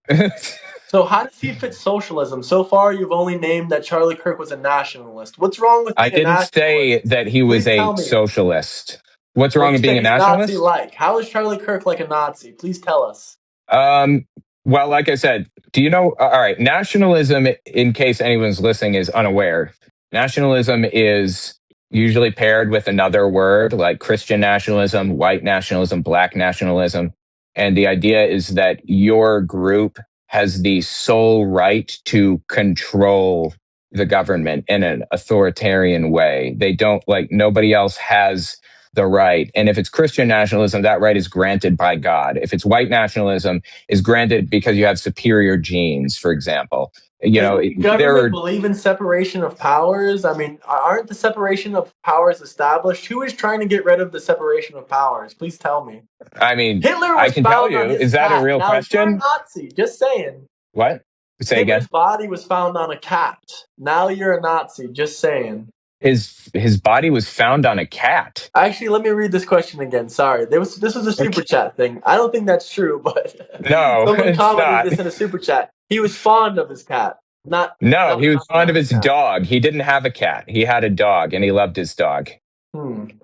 So how does he fit socialism? So far, you've only named that Charlie Kirk was a nationalist. What's wrong with being a nationalist? I didn't say that he was a socialist. What's wrong with being a nationalist? Nazi-like. How is Charlie Kirk like a Nazi? Please tell us. Well, like I said, do you know? All right, nationalism, in case anyone's listening is unaware, nationalism is usually paired with another word like Christian nationalism, white nationalism, black nationalism. And the idea is that your group has the sole right to control the government in an authoritarian way. They don't, like, nobody else has the right. And if it's Christian nationalism, that right is granted by God. If it's white nationalism, is granted because you have superior genes, for example. Does the government believe in separation of powers? I mean, aren't the separation of powers established? Who is trying to get rid of the separation of powers? Please tell me. I mean, Hitler was I can tell you. Is that cat. a real now, question? You're a Nazi. Just saying. What? Say Hitler's again. body was found on a cat. Now you're a Nazi. Just saying. His body was found on a cat. Actually, let me read this question again. Sorry, this was a super chat thing. I don't think that's true, but no, someone commented this in a super chat. He was fond of his cat. He was fond of his dog. He didn't have a cat. He had a dog, and he loved his dog.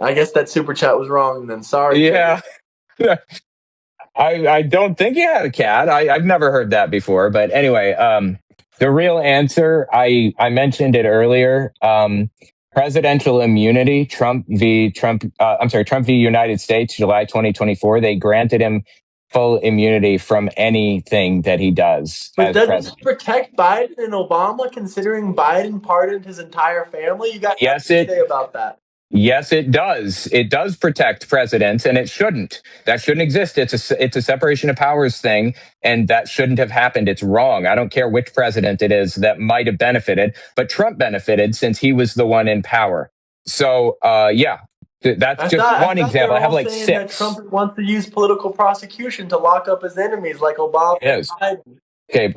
I guess that super chat was wrong then. Sorry. Yeah. I don't think he had a cat. I've never heard that before. But anyway, the real answer, I mentioned it earlier. Presidential immunity, Trump v. United States, July 2024. They granted him full immunity from anything that he does. But doesn't it protect Biden and Obama, considering Biden pardoned his entire family? You got nothing to say about that. Yes, it does. It does protect presidents, and it shouldn't. That shouldn't exist. It's a separation of powers thing, and that shouldn't have happened. It's wrong. I don't care which president it is that might have benefited, but Trump benefited since he was the one in power. So, yeah, that's just one example. I have like 6. That Trump wants to use political prosecution to lock up his enemies, like Obama and Biden. Okay,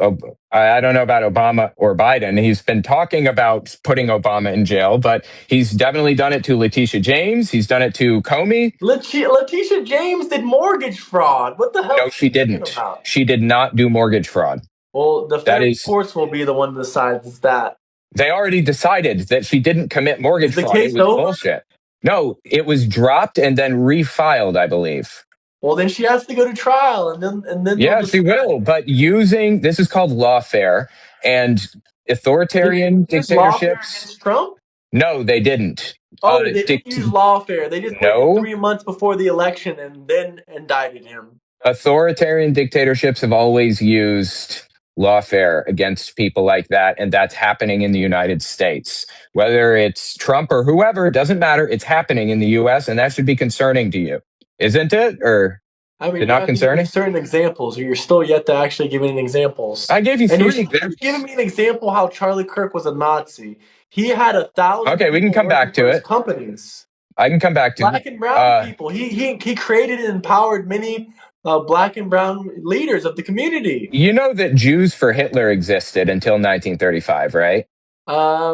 I don't know about Obama or Biden. He's been talking about putting Obama in jail, but he's definitely done it to Letitia James. He's done it to Comey. Letitia James did mortgage fraud. What the hell? No, she didn't. She did not do mortgage fraud. Well, the federal courts will be the one that decides that. They already decided that she didn't commit mortgage fraud. It was bullshit. No, it was dropped and then refiled, I believe. Well, then she has to go to trial, and then yeah, she will. But this is called lawfare, and authoritarian dictatorships. Against Trump? No, they didn't. Oh, they didn't use lawfare. They just waited 3 months before the election and then indicted him. Authoritarian dictatorships have always used lawfare against people like that, and that's happening in the United States. Whether it's Trump or whoever, it doesn't matter. It's happening in the U.S., and that should be concerning to you, isn't it? Or I is mean, it you not have to give me concerning? certain examples, or you're still yet to actually give me any examples. I gave you And you're 3 still examples. giving me an example how Charlie Kirk was a Nazi. He had 1,000 Okay, we can people come working back for to his it. companies. I can come back to Black it. and brown people. He created and empowered many black and brown leaders of the community. You know that Jews for Hitler existed until 1935, right?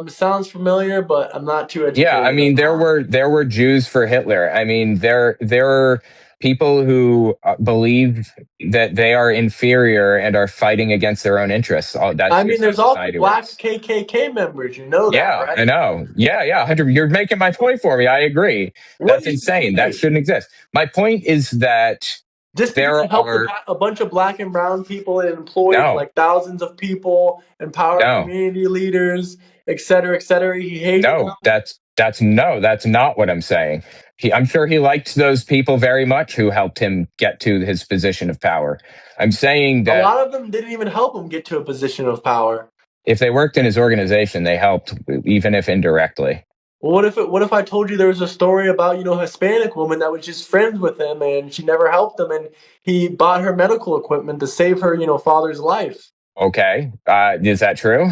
Sounds familiar, but I'm not too Yeah, I educated mean right now. there were Jews for Hitler. I mean there are people who believe that they are inferior and are fighting against their own interests. That's I just mean, how there's also society black works. KKK members. You know that, Yeah, I right? know. Yeah, 100. You're making my point for me. I agree. What That's do you insane. That say? shouldn't exist. My point is that Just because there he helped are a bunch of black and brown people and employed no, like thousands of people, empowered no. community leaders, et cetera, he hated No, them. that's not what I'm saying. I'm sure he liked those people very much who helped him get to his position of power. I'm saying A that lot of them didn't even help him get to a position of power. if they worked in his organization, they helped, even if indirectly. Well, what if I told you there was a story about, a Hispanic woman that was just friends with him and she never helped him and he bought her medical equipment to save her, father's life? Okay, is that true?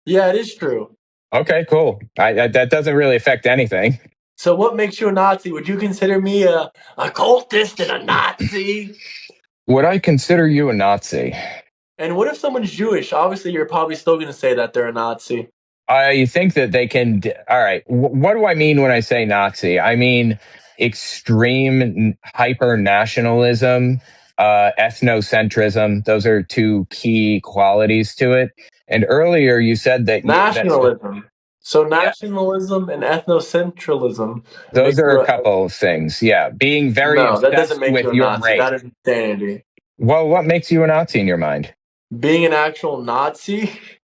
Yeah, it is true. Okay, cool. That doesn't really affect anything. So what makes you a Nazi? Would you consider me a cultist and a Nazi? Would I consider you a Nazi? And what if someone's Jewish? Obviously, you're probably still going to say that they're a Nazi. I think that they can. All right. What do I mean when I say Nazi? I mean extreme hyper nationalism, ethnocentrism. Those are 2 key qualities to it. And earlier you said that Nationalism. So yeah, nationalism and ethnocentralism those make are you a a couple of things. Yeah, being very no. That doesn't obsessed make you with a your Nazi. race. That is insanity. Well, what makes you a Nazi in your mind? Being an actual Nazi,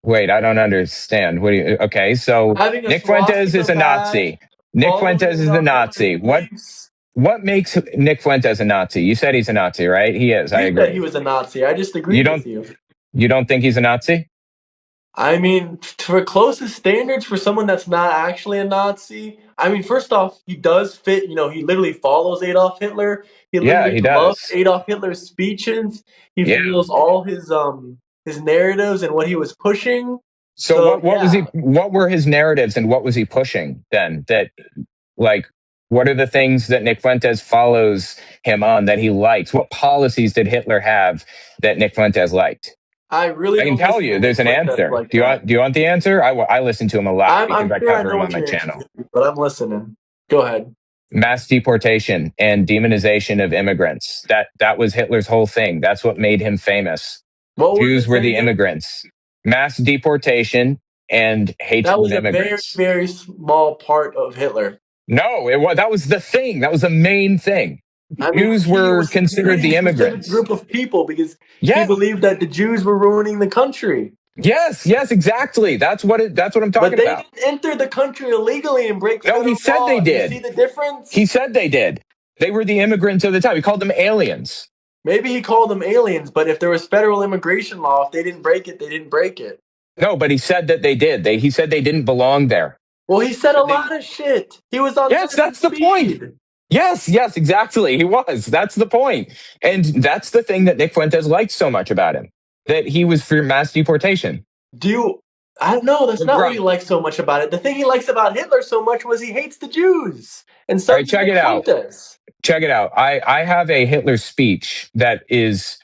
Wait, I don't understand. What do you? Okay, so having a Nick Fuentes swastika is a badge, Nazi. Nick following Fuentes in is a our family's Nazi. beliefs. What makes Nick Fuentes a Nazi? You said he's a Nazi, right? He is. I You said he agree. was a Nazi. I just You agreed with don't. you. You don't think he's a Nazi? I mean, for closest standards for someone that's not actually a Nazi, I mean, first off, he does fit, he literally follows Adolf Hitler. He Yeah, literally he loves does. Adolf Hitler's speeches. He Yeah. follows all his narratives and what he was pushing. So So what was he? yeah, What were his narratives and what was he pushing then? That like. What are the things that Nick Fuentes follows him on that he likes? What policies did Hitler have that Nick Fuentes liked? I really I can don't tell listen to you, Nick there's an Fuentes answer. like that. Do you want the answer? I listen to him a lot because I'm I sure I cover know him on what my your answer channel. is, but I'm listening. Go ahead. Mass deportation and demonization of immigrants. That was Hitler's whole thing. That's what made him famous. What was Jews it were say the again? immigrants. Mass deportation and That hatred of was a very, immigrants. very small part of Hitler. No, that was the thing. That was the main thing. I mean, Jews he were was considered targeting the a specific immigrants. group of people because he Yes, believed that the Jews were ruining the country. yes, exactly. That's what I'm But talking they about. didn't enter the country illegally and break No, he federal said they law. You see did. the difference? He said they did. They were the immigrants of the time. He called them aliens. Maybe he called them aliens, but if there was federal immigration law, if they didn't break it, they didn't break it. No, but he said that they did. He said they didn't belong there. Well, he said a So lot of shit. He was on yes, lightning that's the point. speed. Yes, exactly. He was. That's the point. And that's the thing that Nick Fuentes liked so much about him, that he was for mass deportation. I don't know. That's not what Right. he likes so much about it. The thing he likes about Hitler so much was he hates the Jews. And so All right, does check Nick it out. Fuentes. Check it out. I have a Hitler speech that is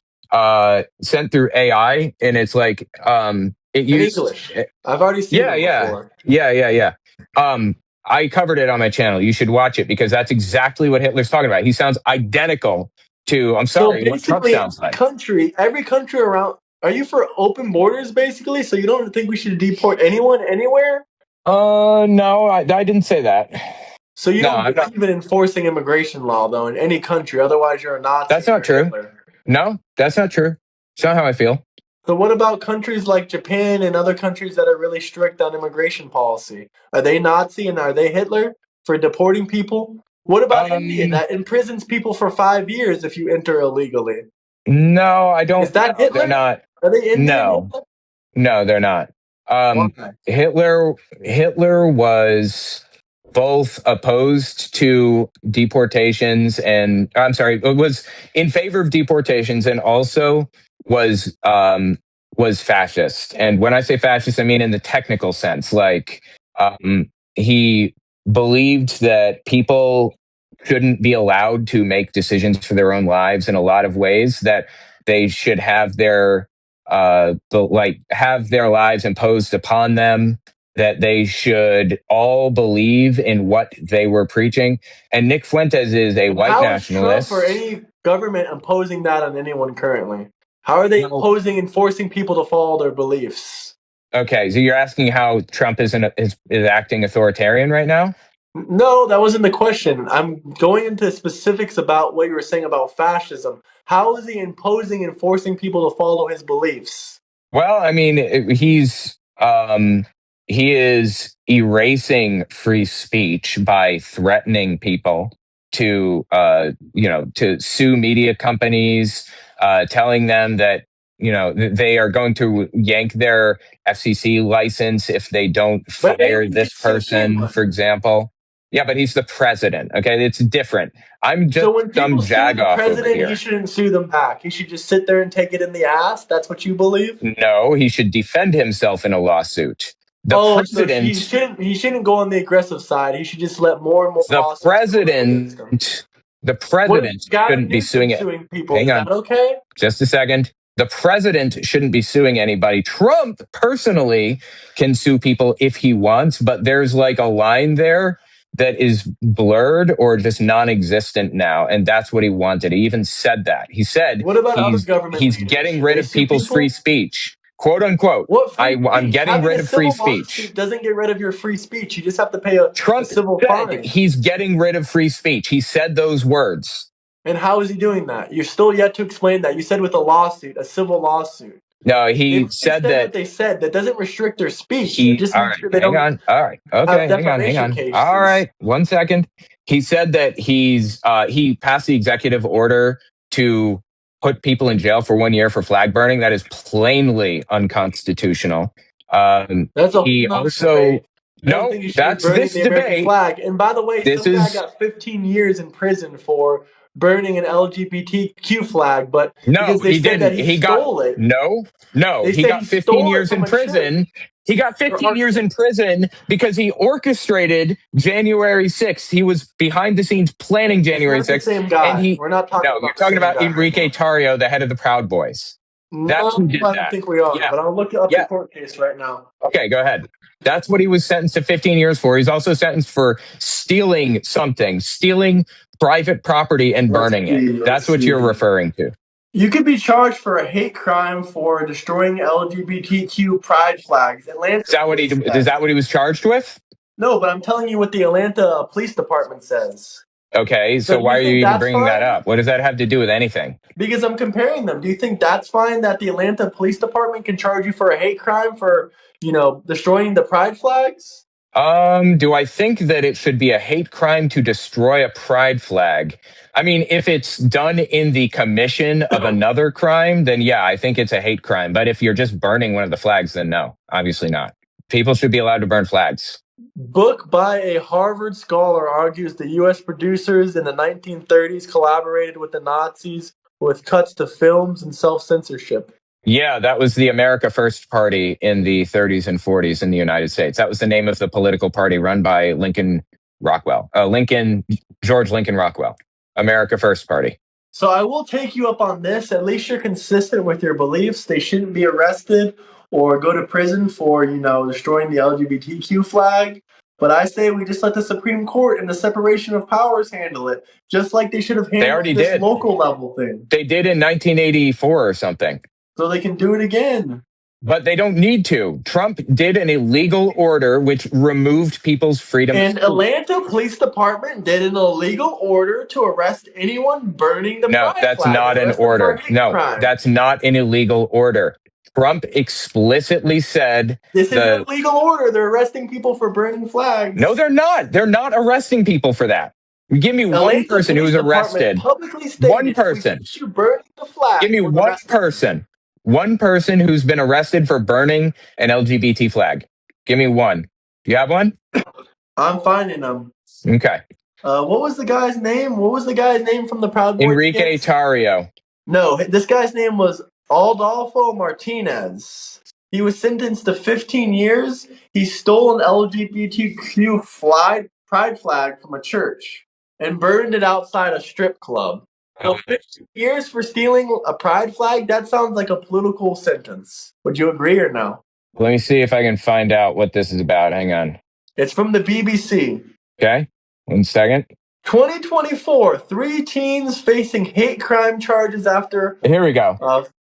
sent through AI, and it's like it In used. English. I've already seen them before. Yeah. I covered it on my channel. You should watch it because that's exactly what Hitler's talking about. He sounds identical to, I'm So sorry, what Trump basically, sounds like. every country around, are you for open borders, basically? So you don't think we should deport anyone anywhere? No, I didn't say that. So you No, don't I'm not. believe in enforcing immigration law, though, in any country. Otherwise, you're a Nazi. That's not or true. Hitler. No, that's not true. It's not how I feel. So what about countries like Japan and other countries that are really strict on immigration policy? Are they Nazi and are they Hitler for deporting people? What about India that imprisons people for 5 years if you enter illegally? No, I don't. Is that No, Hitler? they're not. Are they Indian? No, Hitler? no, they're not. Why? Hitler was both opposed to deportations and I'm sorry, was in favor of deportations and also was was fascist. And when I say fascist, I mean in the technical sense. Like he believed that people shouldn't be allowed to make decisions for their own lives in a lot of ways. That they should have their have their lives imposed upon them, that they should all believe in what they were preaching. And Nick Fuentes is a white How is Trump nationalist. or any government imposing that on anyone currently? How are they imposing and forcing people to follow their beliefs? Okay, so you're asking how Trump is acting authoritarian right now? No, that wasn't the question. I'm going into specifics about what you were saying about fascism. How is he imposing and forcing people to follow his beliefs? Well, I mean, he is erasing free speech by threatening people to to sue media companies, telling them that they are going to yank their FCC license if they don't fire this person, for example. Yeah, but he's the president. Okay, it's different. I'm just So when some people sue the jagoff over president, here. he shouldn't sue them back. He should just sit there and take it in the ass. That's what you believe? No, he should defend himself in a lawsuit. So he shouldn't go on the aggressive side. He should just let more and more The lawsuits go against him. president shouldn't be suing it. Suing people. Hang Is on, that okay? just a second. The president shouldn't be suing anybody. Trump personally can sue people if he wants, but there's like a line there that is blurred or just non-existent now, and that's what he wanted. He even said that. He said What about other government he's leaders? getting Should rid they of sue people's people? free speech, quote unquote. What free I'm speech? getting Having rid a of free civil speech. lawsuit doesn't get rid of your free speech. You just have to pay a Trump civil said fine. he's getting rid of free speech. He said those words. And how is he doing that? You're still yet to explain that. You said with a lawsuit, a civil lawsuit. No, he said that what they said. That doesn't restrict their speech. he. It just All makes right, sure they hang don't on. All right, okay, have hang on, hang defamation on. cases. All right, 1 second. He said that he passed the executive order to put people in jail for 1 year for flag burning. That is plainly unconstitutional. That's a He whole nother also debate. I don't no, think you should be that's burning this the American debate. flag. And by the way, This some guy is got 15 years in prison for burning an LGBTQ flag, but no, because they he said that didn't. he stole got it. no, They he said got he 15 stole it years from in a church. prison. He got 15 years in prison because he orchestrated January 6th. He was behind the scenes planning January It's not 6th. the same guy. And he, We're not talking no, about you're the talking same about guy Enrique right Tarrio, the head of the Proud Boys. That's who did I don't that. think we are, Yeah. but I'll look up Yeah. the court case right now. Okay, go ahead. That's what he was sentenced to 15 years for. He's also sentenced for stealing private property and burning it. That's what you're referring to. You could be charged for a hate crime for destroying LGBTQ pride flags. Atlanta. Is that what he was charged with? No, but I'm telling you what the Atlanta Police Department says. Okay, so do why you are think you even that's bringing that fine? up? What does that have to do with anything? Because I'm comparing them. Do you think that's fine that the Atlanta Police Department can charge you for a hate crime for, destroying the pride flags? Do I think that it should be a hate crime to destroy a pride flag? I mean, if it's done in the commission of another crime, then yeah, I think it's a hate crime. But if you're just burning one of the flags, then no, obviously not. People should be allowed to burn flags. Book by a Harvard scholar argues the U.S. producers in the 1930s collaborated with the Nazis with cuts to films and self-censorship. Yeah, that was the America First Party in the 30s and 40s in the United States. That was the name of the political party run by George Lincoln Rockwell. America First Party. So I will take you up on this. At least you're consistent with your beliefs. They shouldn't be arrested or go to prison for, destroying the LGBTQ flag. But I say we just let the Supreme Court and the separation of powers handle it, just like they should have handled this local level thing. They did in 1984 or something. So they can do it again. But they don't need to. Trump did an illegal order which removed people's freedom. And Atlanta Police Department did an illegal order to arrest anyone burning the pride flag. No, that's not an order. No, that's not an illegal order. Trump explicitly said this is an illegal order. They're arresting people for burning flags. No, they're not. They're not arresting people for that. Give me one Atlanta person who Police was Department arrested. publicly stated, One if we person. catch you burning the flag, Give me we're one gonna- person. One person who's been arrested for burning an LGBT flag. Give me one. Do you have one? I'm finding them. Okay. What was the guy's name? What was the guy's name from the Proud Boys? Enrique kids? Tarrio. No, this guy's name was Adolfo Martinez. He was sentenced to 15 years. He stole an LGBTQ pride flag from a church and burned it outside a strip club. So 15 years for stealing a pride flag? That sounds like a political sentence. Would you agree or no? Let me see if I can find out what this is about. Hang on. It's from the BBC. Okay. 1 second. 2024, 3 teens facing hate crime charges after. Here we go.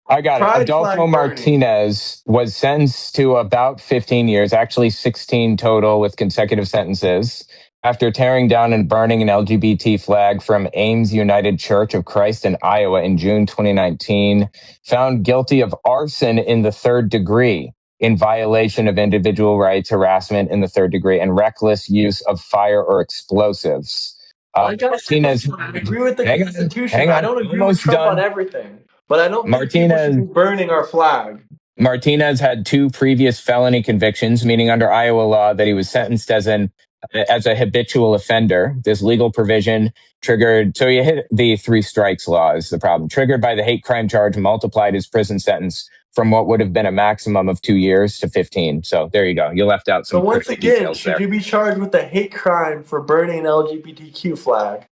I got it. Adolfo Martinez was sentenced to about 15 years, actually 16 total with consecutive sentences, after tearing down and burning an LGBT flag from Ames United Church of Christ in Iowa in June 2019, found guilty of arson in the third degree in violation of individual rights, harassment in the third degree, and reckless use of fire or explosives. Martinez, I agree with the Constitution. hang on, I don't agree with Trump on everything, but I don't think people should be burning our flag. Martinez had 2 previous felony convictions, meaning under Iowa law that he was sentenced as a habitual offender. This legal provision triggered, so you hit the 3 strikes law is the problem. Triggered by the hate crime charge, multiplied his prison sentence from what would have been a maximum of 2 years to 15. So there you go. You left out some. So once again, should you be charged with a hate crime for burning an LGBTQ flag?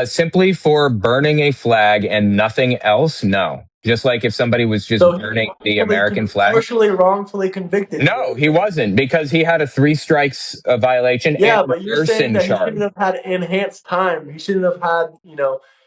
Simply for burning a flag and nothing else? No. Just like if somebody was just burning the American flag. Partially wrongfully convicted. No, he wasn't, because he had a 3 strikes violation. Yeah, and but you're saying that he shouldn't have had enhanced time. He shouldn't have had,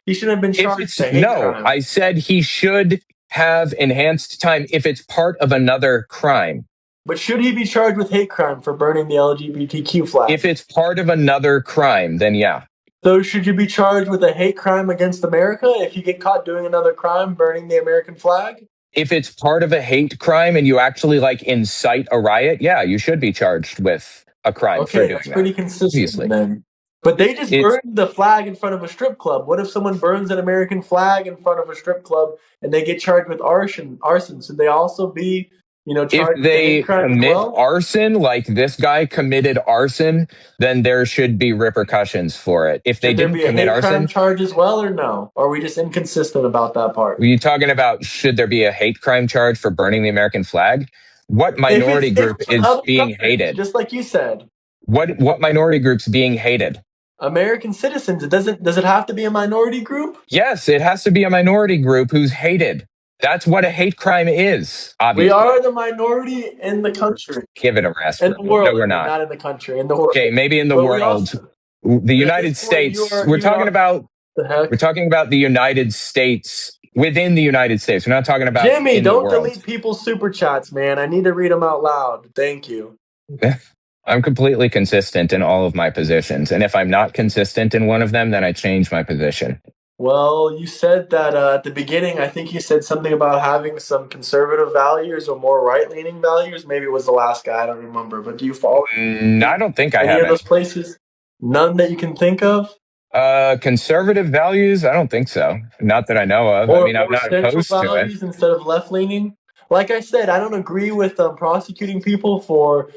he shouldn't have been charged with a hate crime. I said he should have enhanced time if it's part of another crime. But should he be charged with hate crime for burning the LGBTQ flag? If it's part of another crime, then yeah. So should you be charged with a hate crime against America if you get caught doing another crime, burning the American flag? If it's part of a hate crime and you actually incite a riot, yeah, you should be charged with a crime for doing that. Okay, that's pretty consistent then. But they just burned the flag in front of a strip club. What if someone burns an American flag in front of a strip club and they get charged with arson? Should they also be, charged if they with crime commit as well? arson, like this guy committed arson, then there should be repercussions for it. If they didn't commit arson, crime charge as well, or no? Or are we just inconsistent about that part? Are you talking about should there be a hate crime charge for burning the American flag? What minority group is being hated? Just like you said. What minority group's being hated? American citizens. Does it have to be a minority group? Yes, it has to be a minority group who's hated. That's what a hate crime is, obviously. We are the minority in the country. Give it a rest. In the world. No, we're not. Not in the country. In the world. Okay, maybe in the world. The United States. We're talking about the United States. Within the United States. We're not talking about Jimmy, don't delete people's super chats, man. I need to read them out loud. Thank you. I'm completely consistent in all of my positions. And if I'm not consistent in one of them, then I change my position. Well, you said that at the beginning, I think you said something about having some conservative values or more right-leaning values. Maybe it was the last guy. I don't remember. But do you follow? I don't think I have any of those places. None that you can think of? Conservative values? I don't think so. Not that I know of. I mean, I'm not opposed to it. Instead of left-leaning? Like I said, I don't agree with prosecuting people for,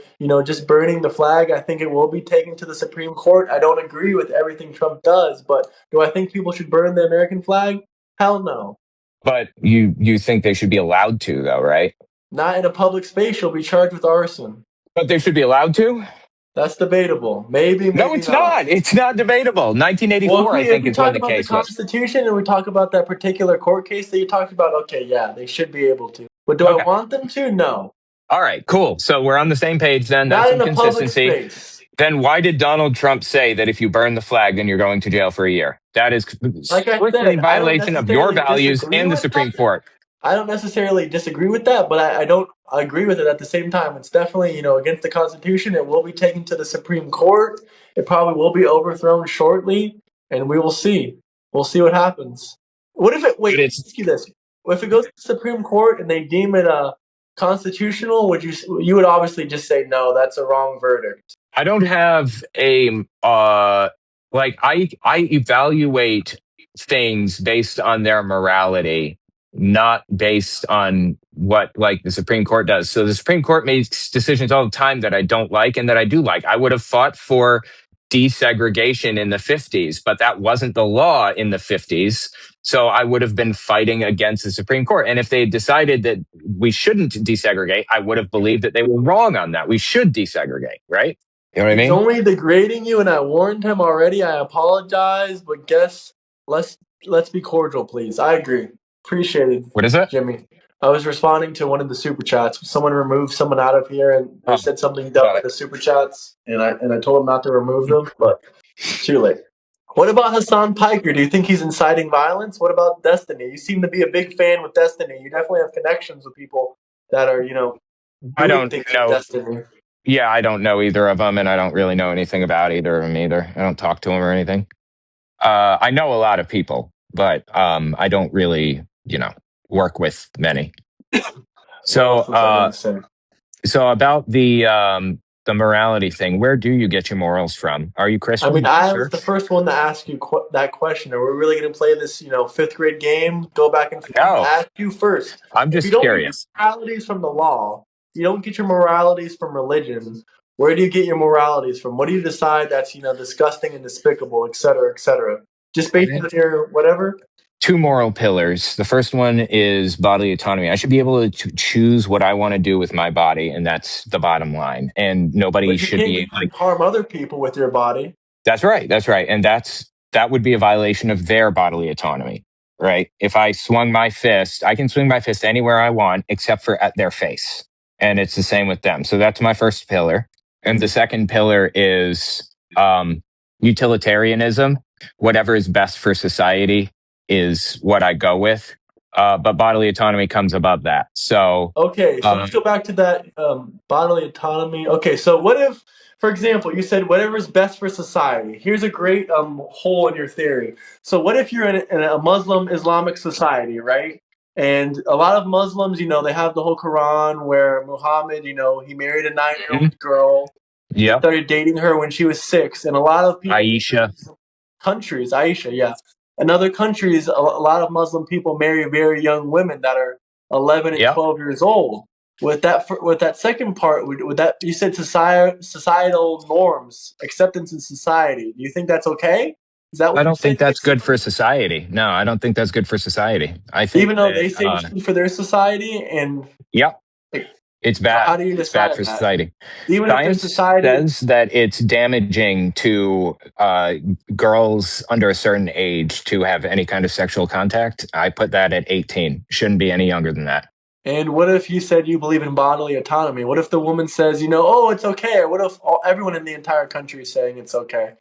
just burning the flag. I think it will be taken to the Supreme Court. I don't agree with everything Trump does, but do I think people should burn the American flag? Hell no. But you think they should be allowed to, though, right? Not in a public space. You'll be charged with arson. But they should be allowed to? That's debatable. Maybe no, it's not. It's not debatable. 1984, I think, is when the case was. If we talk about the Constitution and we talk about that particular court case that you talked about, okay, yeah, they should be able to. But do I want them to? No. All right, cool. So we're on the same page then. That's some consistency. Public space. Then why did Donald Trump say that if you burn the flag, then you're going to jail for a year? That is strictly in violation of your values and the Supreme Court. I don't necessarily disagree with that, but I don't agree with it at the same time. It's definitely, against the Constitution. It will be taken to the Supreme Court. It probably will be overthrown shortly, and we will see. We'll see what happens. What if it? Wait, let me ask you this: if it goes to the Supreme Court and they deem it constitutional, you would obviously just say no, that's a wrong verdict. I don't have a like I evaluate things based on their morality, not based on what like the Supreme Court does. So the Supreme Court makes decisions all the time that I don't like and that I do like. I would have fought for desegregation in the 50s, but that wasn't the law in the 50s. So I would have been fighting against the Supreme Court. And if they decided that we shouldn't desegregate, I would have believed that they were wrong on that. We should desegregate, right? You know what I He's mean? only degrading you, and I warned him already. I apologize, but let's be cordial, please. I agree. Appreciate it. What is it? Jimmy? I was responding to one of the super chats. Someone removed someone out of here, and they said something dumb in the super chats, and I told them not to remove them, but too late. What about Hassan Piker? Do you think he's inciting violence? What about Destiny? You seem to be a big fan with Destiny. You definitely have connections with people that are, I doing don't things know. with Destiny. Yeah, I don't know either of them, and I don't really know anything about either of them either. I don't talk to them or anything. I know a lot of people, but I don't really, work with many. So, What else was I gonna say? so about the morality thing, where do you get your morals from? Are you Christian? I mean, I was the first one to ask you that question. Are we really going to play this, fifth grade game? Go back and forth. No. Ask you first. I'm If just you don't curious. get your moralities from the law, you don't get your moralities from religion. Where do you get your moralities from? What do you decide that's disgusting and despicable, et cetera, et cetera? Just based on your whatever. Two moral pillars. The first one is bodily autonomy. I should be able to choose what I want to do with my body, and that's the bottom line. And nobody But you should can't be like harm other people with your body. That's right. That's right. And that would be a violation of their bodily autonomy, right? If I swung my fist, I can swing my fist anywhere I want except for at their face. And it's the same with them. So that's my first pillar. And the second pillar is utilitarianism. Whatever is best for society is what I go with. But bodily autonomy comes above that. So Okay, so let's go back to that bodily autonomy. Okay, so what if, for example, you said whatever is best for society. Here's a great hole in your theory. So what if you're in a Muslim Islamic society, right? And a lot of Muslims, they have the whole Quran where Muhammad, he married a 9-year-old girl. Yeah. He started dating her when she was 6. And a lot of people, Aisha. Aisha, yeah. In other countries, a lot of Muslim people marry very young women that are 11 and 12 years old. With that second part, would that you said societal norms, acceptance in society? Do you think that's okay? Is that what I don't think that's good for society. No, I don't think that's good for society. I think even though they say it's good for their society, and it's bad. how do you decide it's bad for that? society. Even Science if their society says that it's damaging to girls under a certain age to have any kind of sexual contact. I put that at 18. Shouldn't be any younger than that. And what if you said you believe in bodily autonomy? What if the woman says, oh, it's okay? Or what if everyone in the entire country is saying it's okay?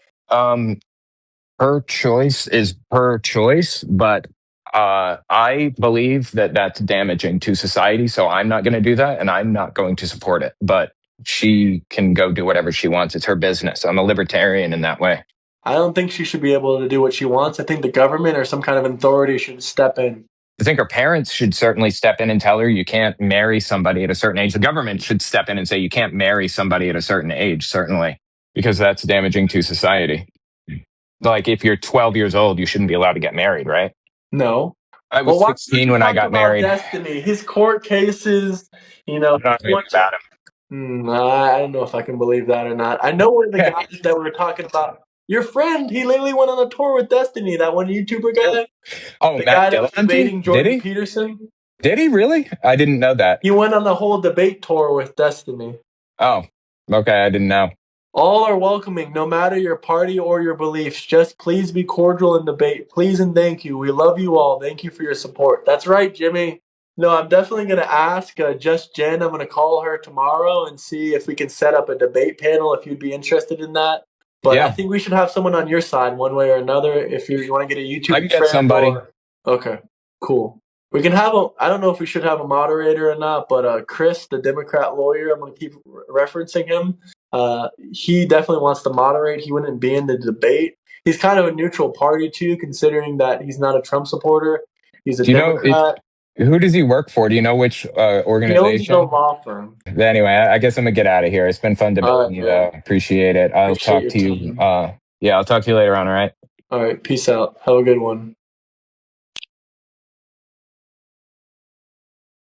Her choice is her choice, but I believe that that's damaging to society. So I'm not going to do that, and I'm not going to support it. But she can go do whatever she wants. It's her business. I'm a libertarian in that way. I don't think she should be able to do what she wants. I think the government or some kind of authority should step in. I think her parents should certainly step in and tell her you can't marry somebody at a certain age. The government should step in and say you can't marry somebody at a certain age, certainly, because that's damaging to society. Like if you're 12 years old, you shouldn't be allowed to get married, right? No. I was 16 when I got married. Destiny, his court cases, I'm not about I him. don't know if I can believe that or not. I know one of the guys that we were talking about. Your friend, he literally went on a tour with Destiny, that one YouTuber guy. Oh, the Matt guy that was debating Jordan Did he? Peterson. Did he really? I didn't know that. He went on the whole debate tour with Destiny. Oh, okay. I didn't know. All are welcoming, no matter your party or your beliefs. Just please be cordial in debate. Please and thank you. We love you all. Thank you for your support. That's right, Jimmy. No, I'm definitely going to ask Just Jen. I'm going to call her tomorrow and see if we can set up a debate panel if you'd be interested in that. But I think we should have someone on your side one way or another if you want to get a YouTube I can get somebody. Okay, cool. We can have I don't know if we should have a moderator or not, but Chris, the Democrat lawyer, I'm going to keep referencing him. He definitely wants to moderate. He wouldn't be in the debate. He's kind of a neutral party too, considering that he's not a Trump supporter. He's a Democrat. Who does he work for? Do you know which organization? He owns a law firm. Anyway, I guess I'm gonna get out of here. It's been fun debating you, though. Appreciate it. I'll talk to you. Yeah, I'll talk to you later on, all right? All right, peace out. Have a good one.